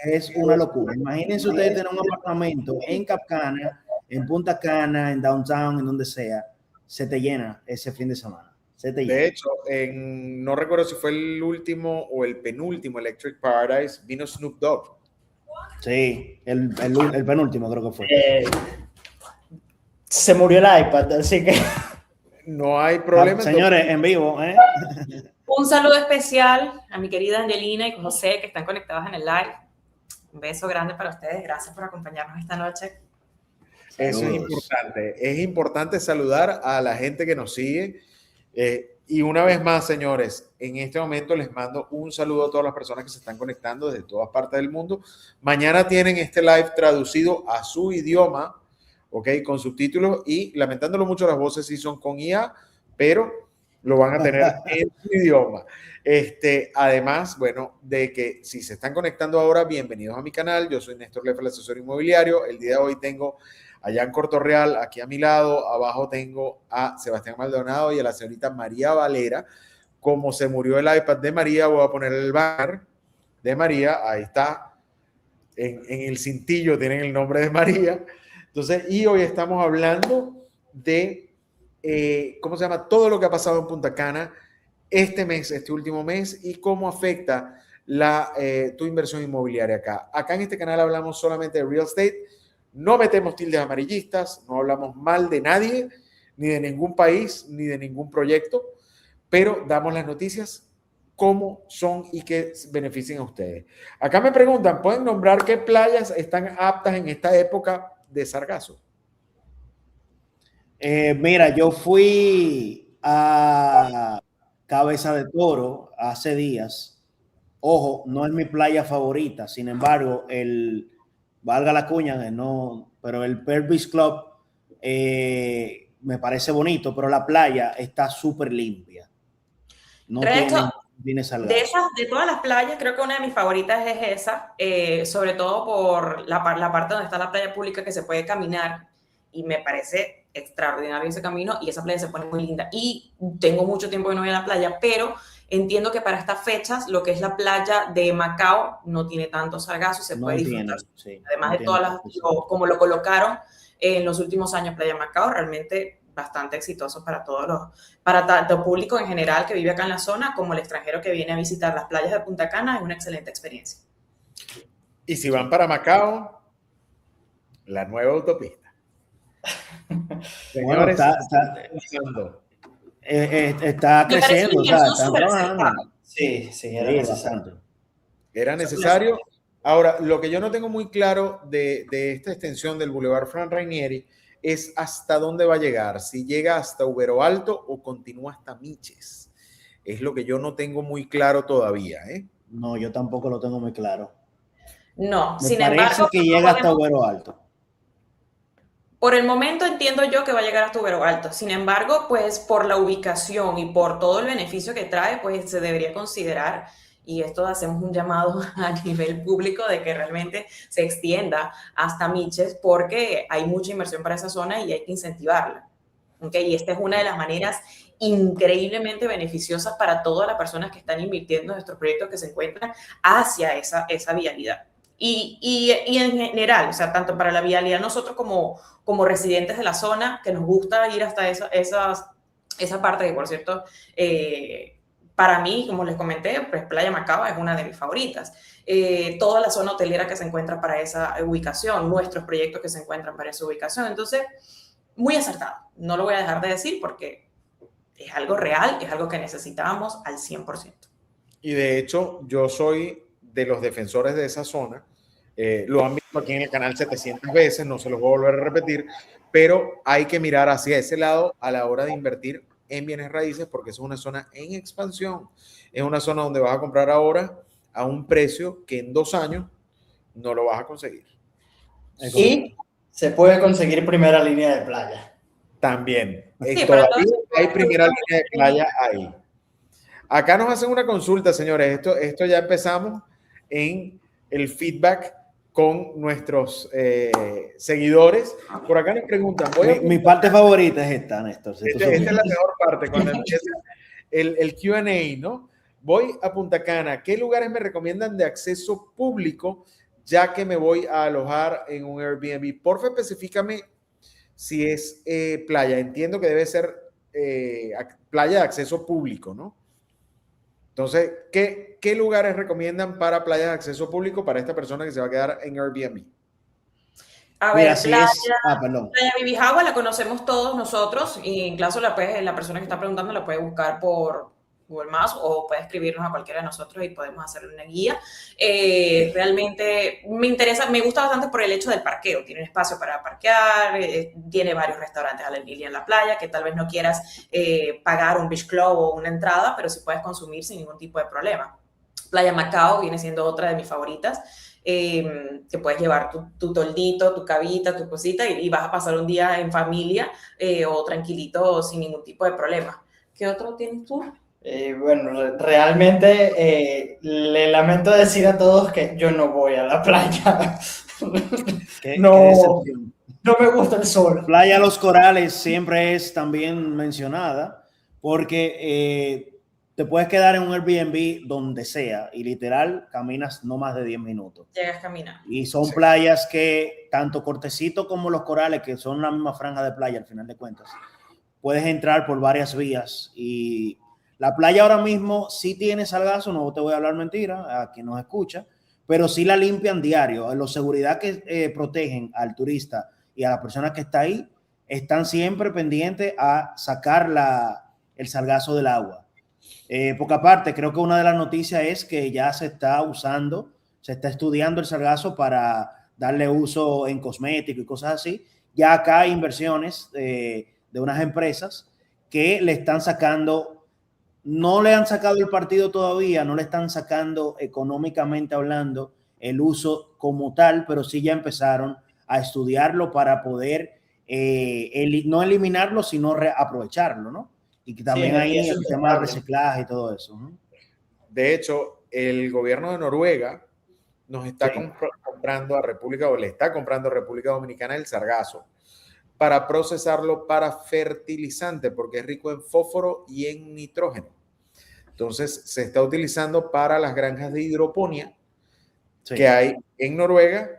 es una locura. Imagínense ustedes tener un apartamento en Cap Cana, en Punta Cana, en Downtown, en donde sea, se te llena ese fin de semana. De hecho, no recuerdo si fue el último o el penúltimo Electric Paradise, vino Snoop Dogg. Sí, el penúltimo creo que fue. Se murió el iPad, así que... No hay problema. Señores, en vivo. Un saludo especial a mi querida Angelina y José, que están conectados en el live. Un beso grande para ustedes. Gracias por acompañarnos esta noche. Eso es importante. Es importante saludar a la gente que nos sigue. Y una vez más, señores, en este momento les mando un saludo a todas las personas que se están conectando desde todas partes del mundo. Mañana tienen este live traducido a su idioma, ¿ok? Con subtítulos y, lamentándolo mucho, las voces sí son con IA, pero lo van a tener en su idioma. Además, bueno, de que si se están conectando ahora, bienvenidos a mi canal. Yo soy Néstor Leffa, el asesor inmobiliario. El día de hoy tengo a Jan Cortorreal aquí a mi lado. Abajo tengo a Sebastián Maldonado y a la señorita María Valera. Como se murió el iPad de María, voy a poner el banner de María. Ahí está. En el cintillo tienen el nombre de María. Entonces, y hoy estamos hablando de, ¿cómo se llama? Todo lo que ha pasado en Punta Cana este mes, este último mes, y cómo afecta tu inversión inmobiliaria acá. Acá en este canal hablamos solamente de real estate, no metemos tildes amarillistas, no hablamos mal de nadie, ni de ningún país, ni de ningún proyecto, pero damos las noticias cómo son y que beneficien a ustedes. Acá me preguntan, ¿pueden nombrar qué playas están aptas en esta época de sargazo? Mira, yo fui a Cabeza de Toro hace días. Ojo, no es mi playa favorita. Sin embargo, valga la cuña, pero el Pearl Beach Club me parece bonito, pero la playa está súper limpia. No tiene salgazo. De todas las playas, creo que una de mis favoritas es esa, sobre todo por la parte donde está la playa pública que se puede caminar, y me parece extraordinario ese camino, y esa playa se pone muy linda. Y tengo mucho tiempo que no voy a la playa, pero entiendo que para estas fechas lo que es la playa de Macao no tiene tanto sargazo, se puede disfrutar. Sí, además de todas como lo colocaron en los últimos años, Playa Macao, realmente bastante exitoso para tanto público en general que vive acá en la zona como el extranjero que viene a visitar las playas de Punta Cana. Es una excelente experiencia. Y si van para Macao, la nueva autopista. Señores, está creciendo, o sea, están trabajando. Sí, era necesario. Era necesario. Ahora, lo que yo no tengo muy claro de esta extensión del Boulevard Fran Rainieri es hasta dónde va a llegar, si llega hasta Ubero Alto o continúa hasta Miches. Es lo que yo no tengo muy claro todavía, ¿eh? No, yo tampoco lo tengo muy claro. No, sin embargo, que llega hasta Ubero Alto. Por el momento entiendo yo que va a llegar hasta Ubero Alto. Sin embargo, pues por la ubicación y por todo el beneficio que trae, pues se debería considerar, y esto hacemos un llamado a nivel público de que realmente se extienda hasta Miches, porque hay mucha inversión para esa zona y hay que incentivarla. ¿Okay? Y esta es una de las maneras increíblemente beneficiosas para todas las personas que están invirtiendo en estos proyectos que se encuentran hacia esa vialidad. Y en general, o sea, tanto para la vialidad nosotros como residentes de la zona, que nos gusta ir hasta Esa parte que, por cierto, para mí, como les comenté, pues Playa Macao es una de mis favoritas. Toda la zona hotelera que se encuentra para esa ubicación, nuestros proyectos que se encuentran para esa ubicación. Entonces, muy acertado. No lo voy a dejar de decir porque es algo real, es algo que necesitábamos al 100%. Y de hecho, yo soy de los defensores de esa zona. Lo han visto aquí en el canal 700 veces, no se los voy a volver a repetir, pero hay que mirar hacia ese lado a la hora de invertir en bienes raíces porque es una zona en expansión. Es una zona donde vas a comprar ahora a un precio que en 2 años no lo vas a conseguir. Y se puede conseguir primera línea de playa. También. Sí, Todavía hay primera línea de playa ahí. Acá nos hacen una consulta, señores. Esto ya empezamos en el feedback con nuestros seguidores. Por acá nos preguntan. Mi parte favorita es esta, Néstor. Esta es la mejor parte, cuando empieza el Q&A, ¿no? Voy a Punta Cana. ¿Qué lugares me recomiendan de acceso público ya que me voy a alojar en un Airbnb? Porfa, específicame si es playa. Entiendo que debe ser playa de acceso público, ¿no? Entonces, ¿qué lugares recomiendan para playas de acceso público para esta persona que se va a quedar en Airbnb? A ver, playa Bibijagua la conocemos todos nosotros, y incluso la persona que está preguntando la puede buscar por Google Maps o puede escribirnos a cualquiera de nosotros y podemos hacerle una guía. Realmente me gusta bastante por el hecho del parqueo. Tiene un espacio para parquear, tiene varios restaurantes al aire libre en la playa, que tal vez no quieras pagar un beach club o una entrada, pero sí puedes consumir sin ningún tipo de problema. Playa Macao viene siendo otra de mis favoritas. Que puedes llevar tu toldito, tu cabita, tu cosita y vas a pasar un día en familia o tranquilito sin ningún tipo de problema. ¿Qué otro tienes tú? Bueno, realmente le lamento decir a todos que yo no voy a la playa. No me gusta el sol. Playa Los Corales siempre es también mencionada porque te puedes quedar en un Airbnb donde sea y literal caminas no más de 10 minutos. Llegas a caminar. Y son playas que tanto Cortecito como Los Corales, que son la misma franja de playa al final de cuentas, puedes entrar por varias vías. Y la playa ahora mismo sí tiene sargazo, no te voy a hablar mentira a quien nos escucha, pero sí la limpian diario. Los seguridad que protegen al turista y a la persona que está ahí están siempre pendientes a sacar el sargazo del agua. Porque aparte, creo que una de las noticias es que ya se está estudiando el sargazo para darle uso en cosméticos y cosas así. Ya acá hay inversiones de unas empresas que le están sacando, no le han sacado el partido todavía, no le están sacando económicamente hablando el uso como tal, pero sí ya empezaron a estudiarlo para poder no eliminarlo, sino aprovecharlo, ¿no? Y que también hay el tema de reciclaje y todo eso, ¿no? De hecho, el gobierno de Noruega nos está comprando a le está comprando a República Dominicana el sargazo para procesarlo para fertilizante, porque es rico en fósforo y en nitrógeno. Entonces, se está utilizando para las granjas de hidroponía que hay en Noruega,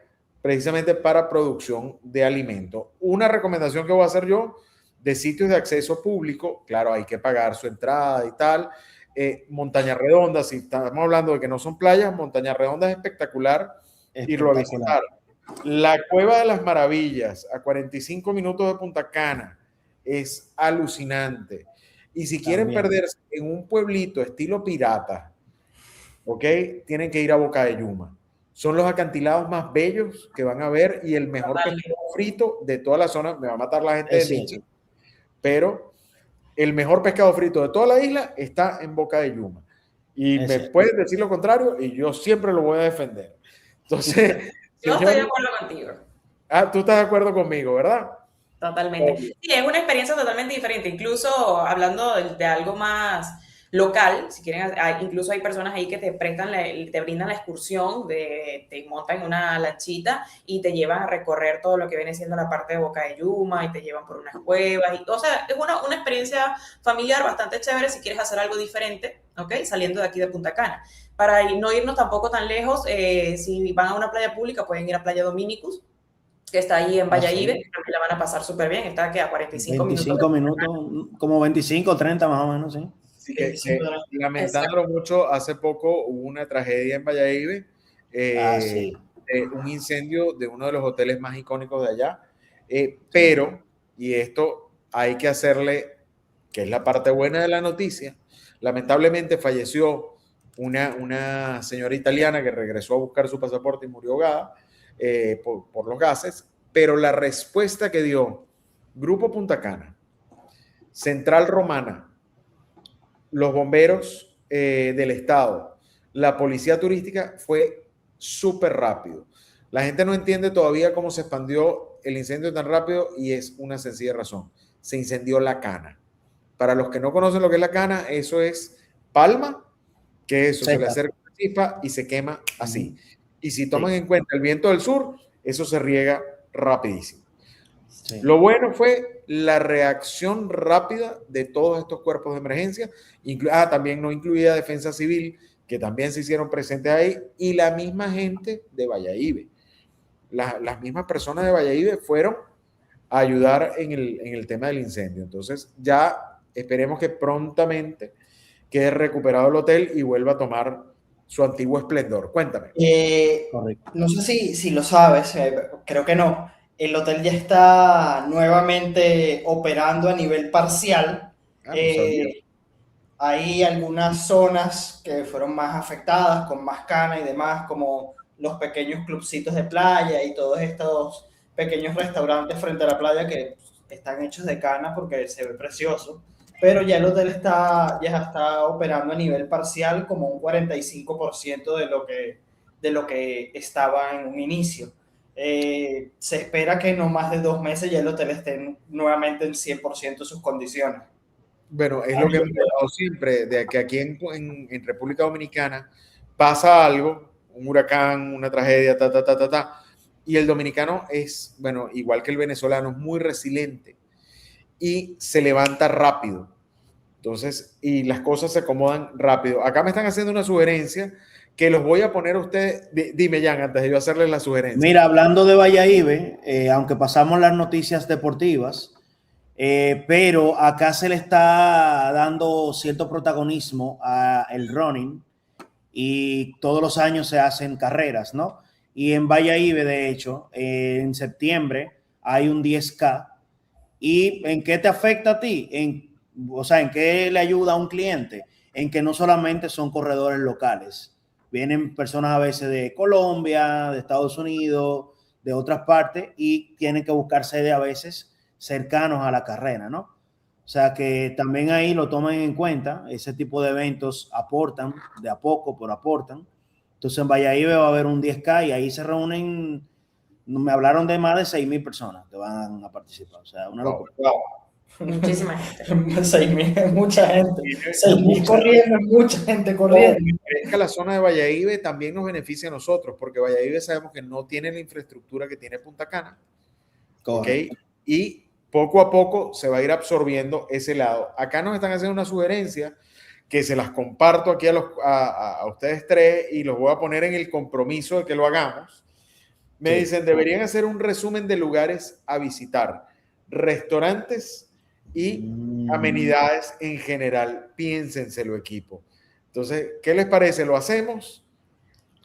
precisamente para producción de alimento. Una recomendación que voy a hacer yo de sitios de acceso público, claro, hay que pagar su entrada y tal. Montaña Redonda, si estamos hablando de que no son playas, Montaña Redonda es espectacular irlo a visitar. La Cueva de las Maravillas, a 45 minutos de Punta Cana, es alucinante. Y si quieren perderse en un pueblito estilo pirata, ¿ok? Tienen que ir a Boca de Yuma. Son los acantilados más bellos que van a ver y el mejor pescado frito de toda la zona. Me va a matar la gente de Nietzsche, pero el mejor pescado frito de toda la isla está en Boca de Yuma. Y me pueden decir lo contrario y yo siempre lo voy a defender. Entonces, yo estoy de acuerdo contigo. Tú estás de acuerdo conmigo, ¿verdad? Totalmente. Sí, es una experiencia totalmente diferente. Incluso hablando de algo más local, si quieren, incluso hay personas ahí que te brindan la excursión, te montan en una lanchita y te llevan a recorrer todo lo que viene siendo la parte de Boca de Yuma y te llevan por unas cuevas. O sea, es una experiencia familiar bastante chévere si quieres hacer algo diferente, ¿ok? Saliendo de aquí de Punta Cana. Para no irnos tampoco tan lejos, si van a una playa pública pueden ir a Playa Dominicus. que está ahí en Valladolid, sí. la van a pasar súper bien, está que a 45 25 minutos, como 25, 30 más o menos, sí. Así que lamentándolo mucho, hace poco hubo una tragedia en Valladolid, Sí. un incendio de uno de los hoteles más icónicos de allá, pero, y esto hay que hacerle, que es la parte buena de la noticia, lamentablemente falleció una señora italiana que regresó a buscar su pasaporte y murió ahogada por los gases, pero la respuesta que dio Grupo Punta Cana, Central Romana, los bomberos del estado, la policía turística, fue súper rápido. La gente no entiende todavía cómo se expandió el incendio tan rápido y es una sencilla razón. Se incendió la cana. Para los que no conocen lo que es la cana, eso es palma, que eso se le acerca una chispa y se quema así. Y si toman en cuenta el viento del sur, eso se riega rapidísimo. Sí. Lo bueno fue la reacción rápida de todos estos cuerpos de emergencia, también no incluida Defensa Civil, que también se hicieron presentes ahí, y la misma gente de Valladolid. Las mismas personas de Valladolid fueron a ayudar en el tema del incendio. Entonces ya esperemos que prontamente quede recuperado el hotel y vuelva a tomar su antiguo esplendor. Cuéntame. No sé si lo sabes, creo que no. El hotel ya está nuevamente operando a nivel parcial. Hay algunas zonas que fueron más afectadas, con más cana y demás, como los pequeños clubcitos de playa y todos estos pequeños restaurantes frente a la playa que están hechos de cana porque se ve precioso. Pero ya el hotel ya está operando a nivel parcial, como un 45% de lo que estaba en un inicio. Se espera que no más de 2 meses ya el hotel esté nuevamente en 100% de sus condiciones. Bueno, es lo que hemos hablado siempre, de que aquí en República Dominicana pasa algo, un huracán, una tragedia, y el dominicano es, bueno, igual que el venezolano, es muy resiliente y se levanta rápido. Entonces, y las cosas se acomodan rápido. Acá me están haciendo una sugerencia que los voy a poner a ustedes. Dime, Jan, antes de yo hacerles la sugerencia. Mira, hablando de Valladolid, aunque pasamos las noticias deportivas, pero acá se le está dando cierto protagonismo al running y todos los años se hacen carreras, ¿no? Y en Valladolid, de hecho, en septiembre hay un 10K. ¿Y en qué te afecta a ti? ¿En qué le ayuda a un cliente? En que no solamente son corredores locales. Vienen personas a veces de Colombia, de Estados Unidos, de otras partes y tienen que buscar sede a veces cercanos a la carrera, ¿no? O sea que también ahí lo toman en cuenta. Ese tipo de eventos aportan de a poco, pero aportan. Entonces en Valladolid va a haber un 10K y ahí se reúnen, me hablaron de más de 6,000 personas que van a participar. O sea, una locura. Wow. Muchísima gente. 6,000 es mucha gente. 6,000 corriendo, mucha gente corriendo. Que la zona de Valladolid también nos beneficia a nosotros, porque Valladolid sabemos que no tiene la infraestructura que tiene Punta Cana. ¿Okay? Y poco a poco se va a ir absorbiendo ese lado. Acá nos están haciendo una sugerencia que se las comparto aquí a ustedes tres y los voy a poner en el compromiso de que lo hagamos. Me dicen, deberían hacer un resumen de lugares a visitar, restaurantes y amenidades en general. Piénsenselo, equipo. Entonces, ¿qué les parece? ¿Lo hacemos?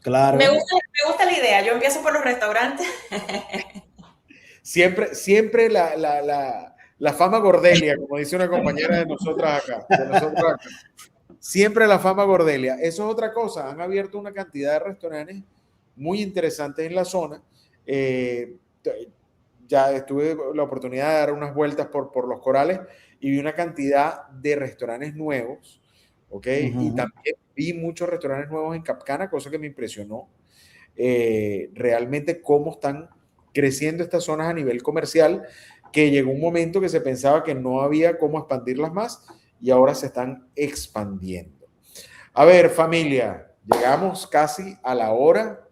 Claro. Me gusta la idea. Yo empiezo por los restaurantes. Siempre la fama Gordelia, como dice una compañera de nosotras acá. Siempre la fama Gordelia. Eso es otra cosa. Han abierto una cantidad de restaurantes muy interesantes en la zona. Ya tuve la oportunidad de dar unas vueltas por los Corales y vi una cantidad de restaurantes nuevos, ¿ok? Y también vi muchos restaurantes nuevos en Capcana, cosa que me impresionó. Realmente cómo están creciendo estas zonas a nivel comercial, que llegó un momento que se pensaba que no había cómo expandirlas más y ahora se están expandiendo. A ver, familia, llegamos casi a la hora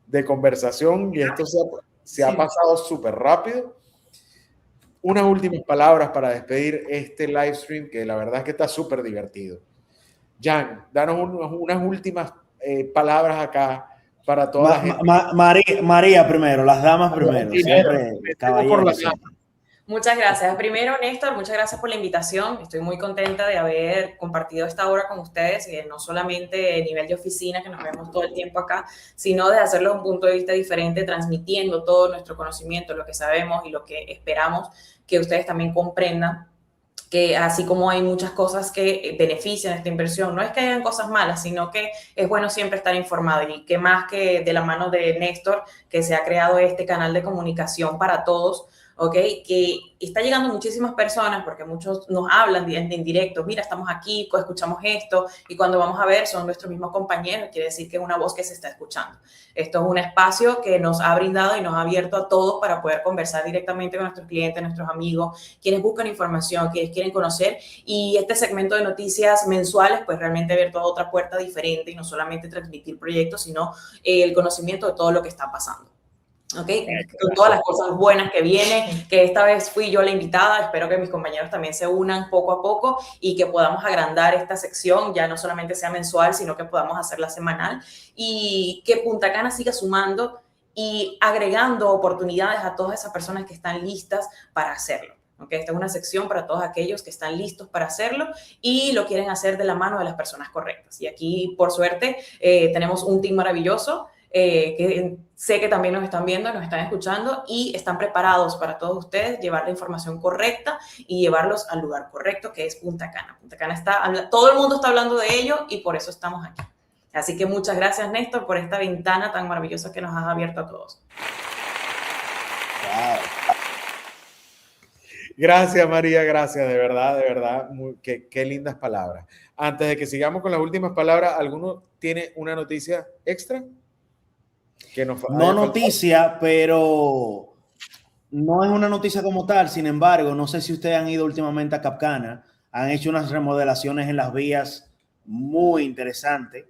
de conversación y esto se ha pasado súper rápido. Unas últimas palabras para despedir este live stream que la verdad es que está súper divertido. Jan, danos unas últimas palabras acá para toda la gente. María primero, las damas primero. Siempre caballeros. Muchas gracias. Primero, Néstor, muchas gracias por la invitación. Estoy muy contenta de haber compartido esta hora con ustedes, no solamente a nivel de oficina, que nos vemos todo el tiempo acá, sino de hacerlo desde un punto de vista diferente, transmitiendo todo nuestro conocimiento, lo que sabemos y lo que esperamos que ustedes también comprendan, que así como hay muchas cosas que benefician esta inversión, no es que hayan cosas malas, sino que es bueno siempre estar informado, y que más que de la mano de Néstor, que se ha creado este canal de comunicación para todos, ¿ok? Que está llegando muchísimas personas, porque muchos nos hablan en directo, mira, estamos aquí, escuchamos esto, y cuando vamos a ver son nuestros mismos compañeros, quiere decir que es una voz que se está escuchando. Esto es un espacio que nos ha brindado y nos ha abierto a todos para poder conversar directamente con nuestros clientes, nuestros amigos, quienes buscan información, quienes quieren conocer, y este segmento de noticias mensuales pues realmente ha abierto otra puerta diferente, y no solamente transmitir proyectos, sino el conocimiento de todo lo que está pasando. ¿Ok? Con todas las cosas buenas que vienen, que esta vez fui yo la invitada. Espero que mis compañeros también se unan poco a poco y que podamos agrandar esta sección, ya no solamente sea mensual, sino que podamos hacerla semanal, y que Punta Cana siga sumando y agregando oportunidades a todas esas personas que están listas para hacerlo. ¿Okay? Esta es una sección para todos aquellos que están listos para hacerlo y lo quieren hacer de la mano de las personas correctas. Y aquí, por suerte, tenemos un team maravilloso, que sé que también nos están viendo, nos están escuchando y están preparados para todos ustedes llevar la información correcta y llevarlos al lugar correcto, que es Punta Cana. Punta Cana todo el mundo está hablando de ello, y por eso estamos aquí. Así que muchas gracias, Néstor, por esta ventana tan maravillosa que nos has abierto a todos. Wow. Gracias, María, gracias, de verdad, qué lindas palabras. Antes de que sigamos con las últimas palabras, ¿alguno tiene una noticia extra? No noticia, pero no es una noticia como tal. Sin embargo, no sé si ustedes han ido últimamente a Cap Cana. Han hecho unas remodelaciones en las vías muy interesantes.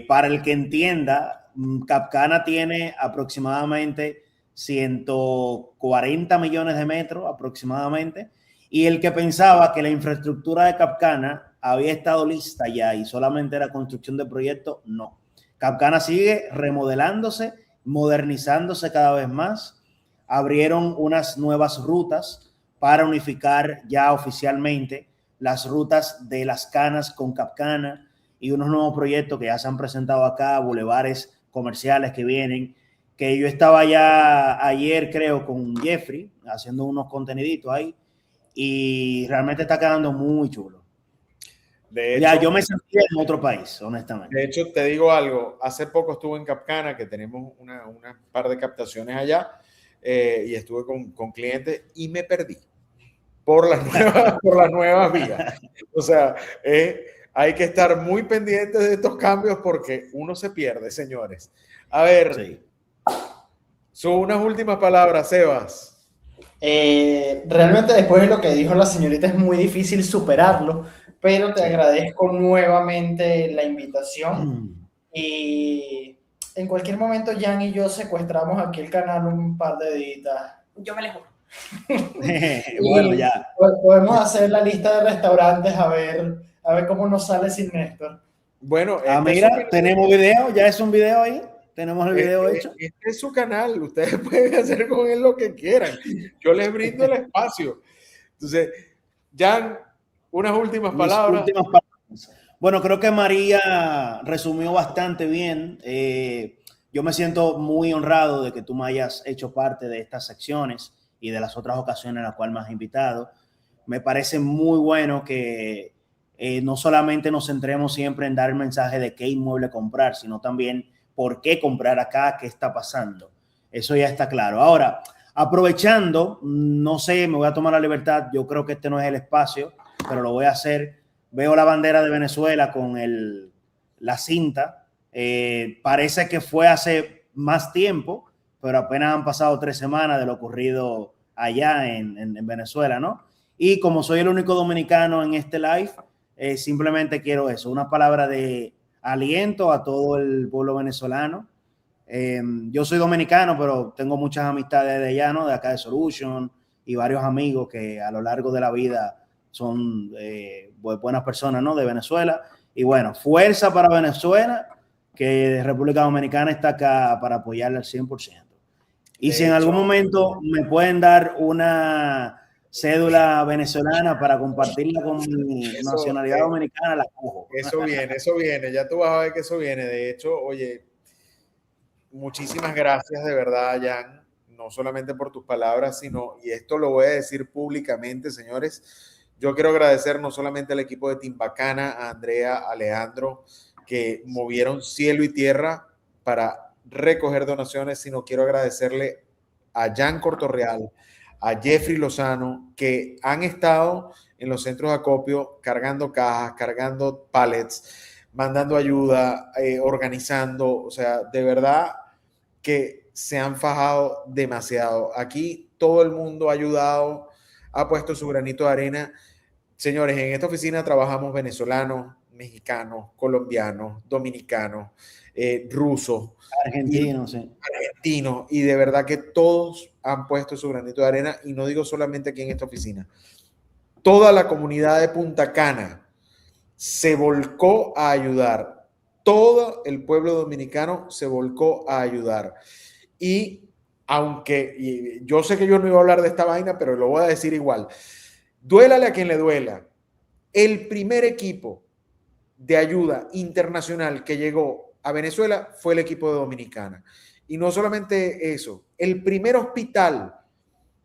Para el que entienda, Cap Cana tiene aproximadamente 140 millones de metros aproximadamente. Y el que pensaba que la infraestructura de Cap Cana había estado lista ya y solamente era construcción de proyectos, no. Cap Cana sigue remodelándose, modernizándose cada vez más. Abrieron unas nuevas rutas para unificar ya oficialmente las rutas de Las Canas con Cap Cana, y unos nuevos proyectos que ya se han presentado acá, bulevares comerciales que vienen, que yo estaba ya ayer, creo, con Jeffrey, haciendo unos conteniditos ahí, y realmente está quedando muy chulo. De hecho, ya yo me sentí en otro país, honestamente. De hecho, te digo algo, hace poco estuve en Cap Cana, que tenemos una par de captaciones allá, y estuve con clientes y me perdí por las nuevas vías. O sea, hay que estar muy pendientes de estos cambios porque uno se pierde, señores. A ver, sí. Unas últimas palabras, Sebas. Realmente después de lo que dijo la señorita es muy difícil superarlo, pero te agradezco nuevamente la invitación, y en cualquier momento Jan y yo secuestramos aquí el canal un par de días. Yo me alejo. Bueno, ya. Podemos hacer la lista de restaurantes a ver cómo nos sale sin Néstor. Bueno, mira, tenemos video, ya es un video ahí. Tenemos el video hecho. Este es su canal, ustedes pueden hacer con él lo que quieran. Yo les brindo el espacio. Entonces, Jan, unas últimas palabras. Bueno, creo que María resumió bastante bien. Yo me siento muy honrado de que tú me hayas hecho parte de estas secciones y de las otras ocasiones en las cuales me has invitado. Me parece muy bueno que no solamente nos centremos siempre en dar el mensaje de qué inmueble comprar, sino también por qué comprar acá, qué está pasando. Eso ya está claro. Ahora, aprovechando, no sé, me voy a tomar la libertad, yo creo que este no es el espacio, pero lo voy a hacer. Veo la bandera de Venezuela con la cinta. Parece que fue hace más tiempo, pero apenas han pasado 3 semanas de lo ocurrido allá en Venezuela, ¿no? Y como soy el único dominicano en este live, simplemente quiero eso, una palabra de aliento a todo el pueblo venezolano. Yo soy dominicano, pero tengo muchas amistades de allá, ¿no? De acá de Solution, y varios amigos que a lo largo de la vida son buenas personas, ¿no? De Venezuela. Y bueno, fuerza para Venezuela, que República Dominicana está acá para apoyarla al 100%. Y si en De algún hecho, momento me pueden dar una cédula venezolana para compartirla con mi nacionalidad dominicana, la cojo. eso viene, ya tú vas a ver que eso viene. De hecho, oye, muchísimas gracias de verdad, Jan, no solamente por tus palabras, sino, y esto lo voy a decir públicamente, señores, yo quiero agradecer no solamente al equipo de Timbacana, a Andrea, a Leandro, que movieron cielo y tierra para recoger donaciones, sino quiero agradecerle a Jan Cortorreal, a Jeffrey Lozano, que han estado en los centros de acopio cargando cajas, cargando pallets, mandando ayuda, organizando, o sea, de verdad que se han fajado demasiado. Aquí todo el mundo ha ayudado, ha puesto su granito de arena. Señores, en esta oficina trabajamos venezolanos, mexicanos, colombianos, dominicanos, rusos, Argentinos, sí. argentinos, y de verdad que todos han puesto su granito de arena, y no digo solamente aquí en esta oficina. Toda la comunidad de Punta Cana se volcó a ayudar. Todo el pueblo dominicano se volcó a ayudar. Y aunque yo sé que yo no iba a hablar de esta vaina, pero lo voy a decir igual. Duélale a quien le duela. El primer equipo de ayuda internacional que llegó a Venezuela fue el equipo de Dominicana. Y no solamente eso, el primer hospital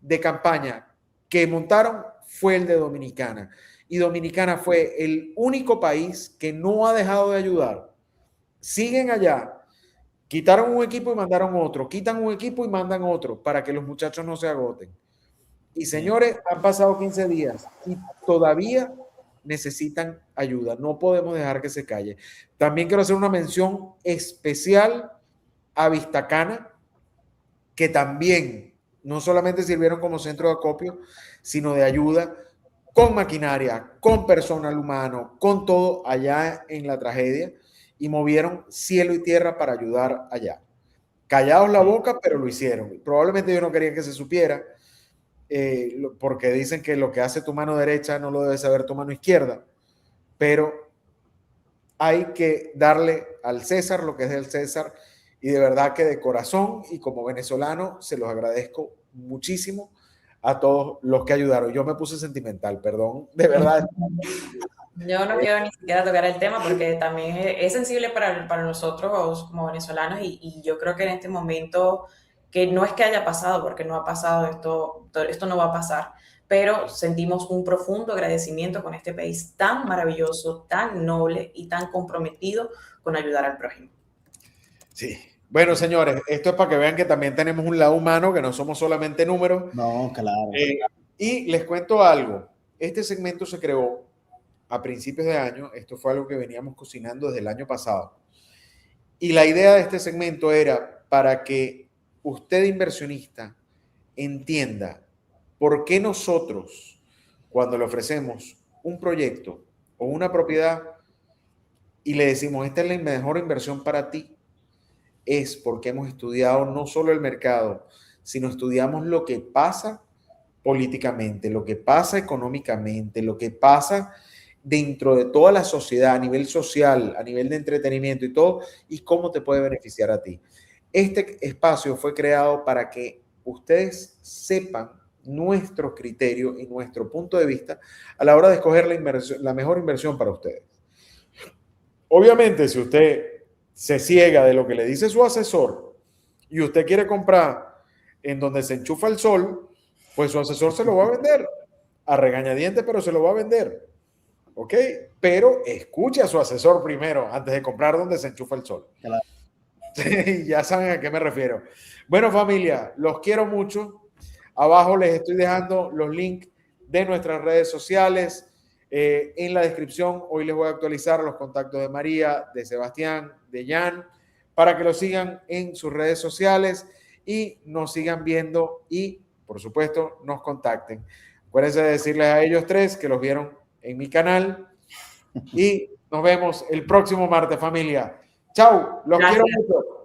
de campaña que montaron fue el de Dominicana. Y Dominicana fue el único país que no ha dejado de ayudar. Siguen allá. Quitaron un equipo y mandaron otro. Quitan un equipo y mandan otro para que los muchachos no se agoten. Y señores, han pasado 15 días y todavía necesitan ayuda. No podemos dejar que se calle. También quiero hacer una mención especial a Vistacana, que también no solamente sirvieron como centro de acopio, sino de ayuda con maquinaria, con personal humano, con todo allá en la tragedia, y movieron cielo y tierra para ayudar allá. Callados la boca, pero lo hicieron. Probablemente ellos no querían que se supiera, porque dicen que lo que hace tu mano derecha no lo debe saber tu mano izquierda, pero hay que darle al César lo que es del César, y de verdad que de corazón y como venezolano se los agradezco muchísimo a todos los que ayudaron. Yo me puse sentimental, perdón, de verdad. Yo no quiero ni siquiera tocar el tema porque también es sensible para nosotros como venezolanos, y yo creo que en este momento, que no es que haya pasado, porque no ha pasado, esto no va a pasar, pero sentimos un profundo agradecimiento con este país tan maravilloso, tan noble y tan comprometido con ayudar al prójimo. Sí. Bueno, señores, esto es para que vean que también tenemos un lado humano, que no somos solamente números. No, claro. Y les cuento algo. Este segmento se creó a principios de año. Esto fue algo que veníamos cocinando desde el año pasado. Y la idea de este segmento era para que usted, inversionista, entienda por qué nosotros, cuando le ofrecemos un proyecto o una propiedad y le decimos, esta es la mejor inversión para ti, es porque hemos estudiado no solo el mercado, sino estudiamos lo que pasa políticamente, lo que pasa económicamente, lo que pasa dentro de toda la sociedad, a nivel social, a nivel de entretenimiento y todo, y cómo te puede beneficiar a ti. Este espacio fue creado para que ustedes sepan nuestro criterio y nuestro punto de vista a la hora de escoger la mejor inversión para ustedes. Obviamente, si usted se ciega de lo que le dice su asesor y usted quiere comprar en donde se enchufa el sol, pues su asesor se lo va a vender a regañadientes, pero se lo va a vender. ¿Ok? Pero escuche a su asesor primero antes de comprar donde se enchufa el sol. Claro. Sí, ya saben a qué me refiero. Bueno, familia, los quiero mucho. Abajo les estoy dejando los links de nuestras redes sociales. En la descripción hoy les voy a actualizar los contactos de María, de Sebastián, de Jan, para que los sigan en sus redes sociales y nos sigan viendo y, por supuesto, nos contacten. Acuérdense de decirles a ellos tres que los vieron en mi canal y nos vemos el próximo martes, familia. Chau, los quiero mucho.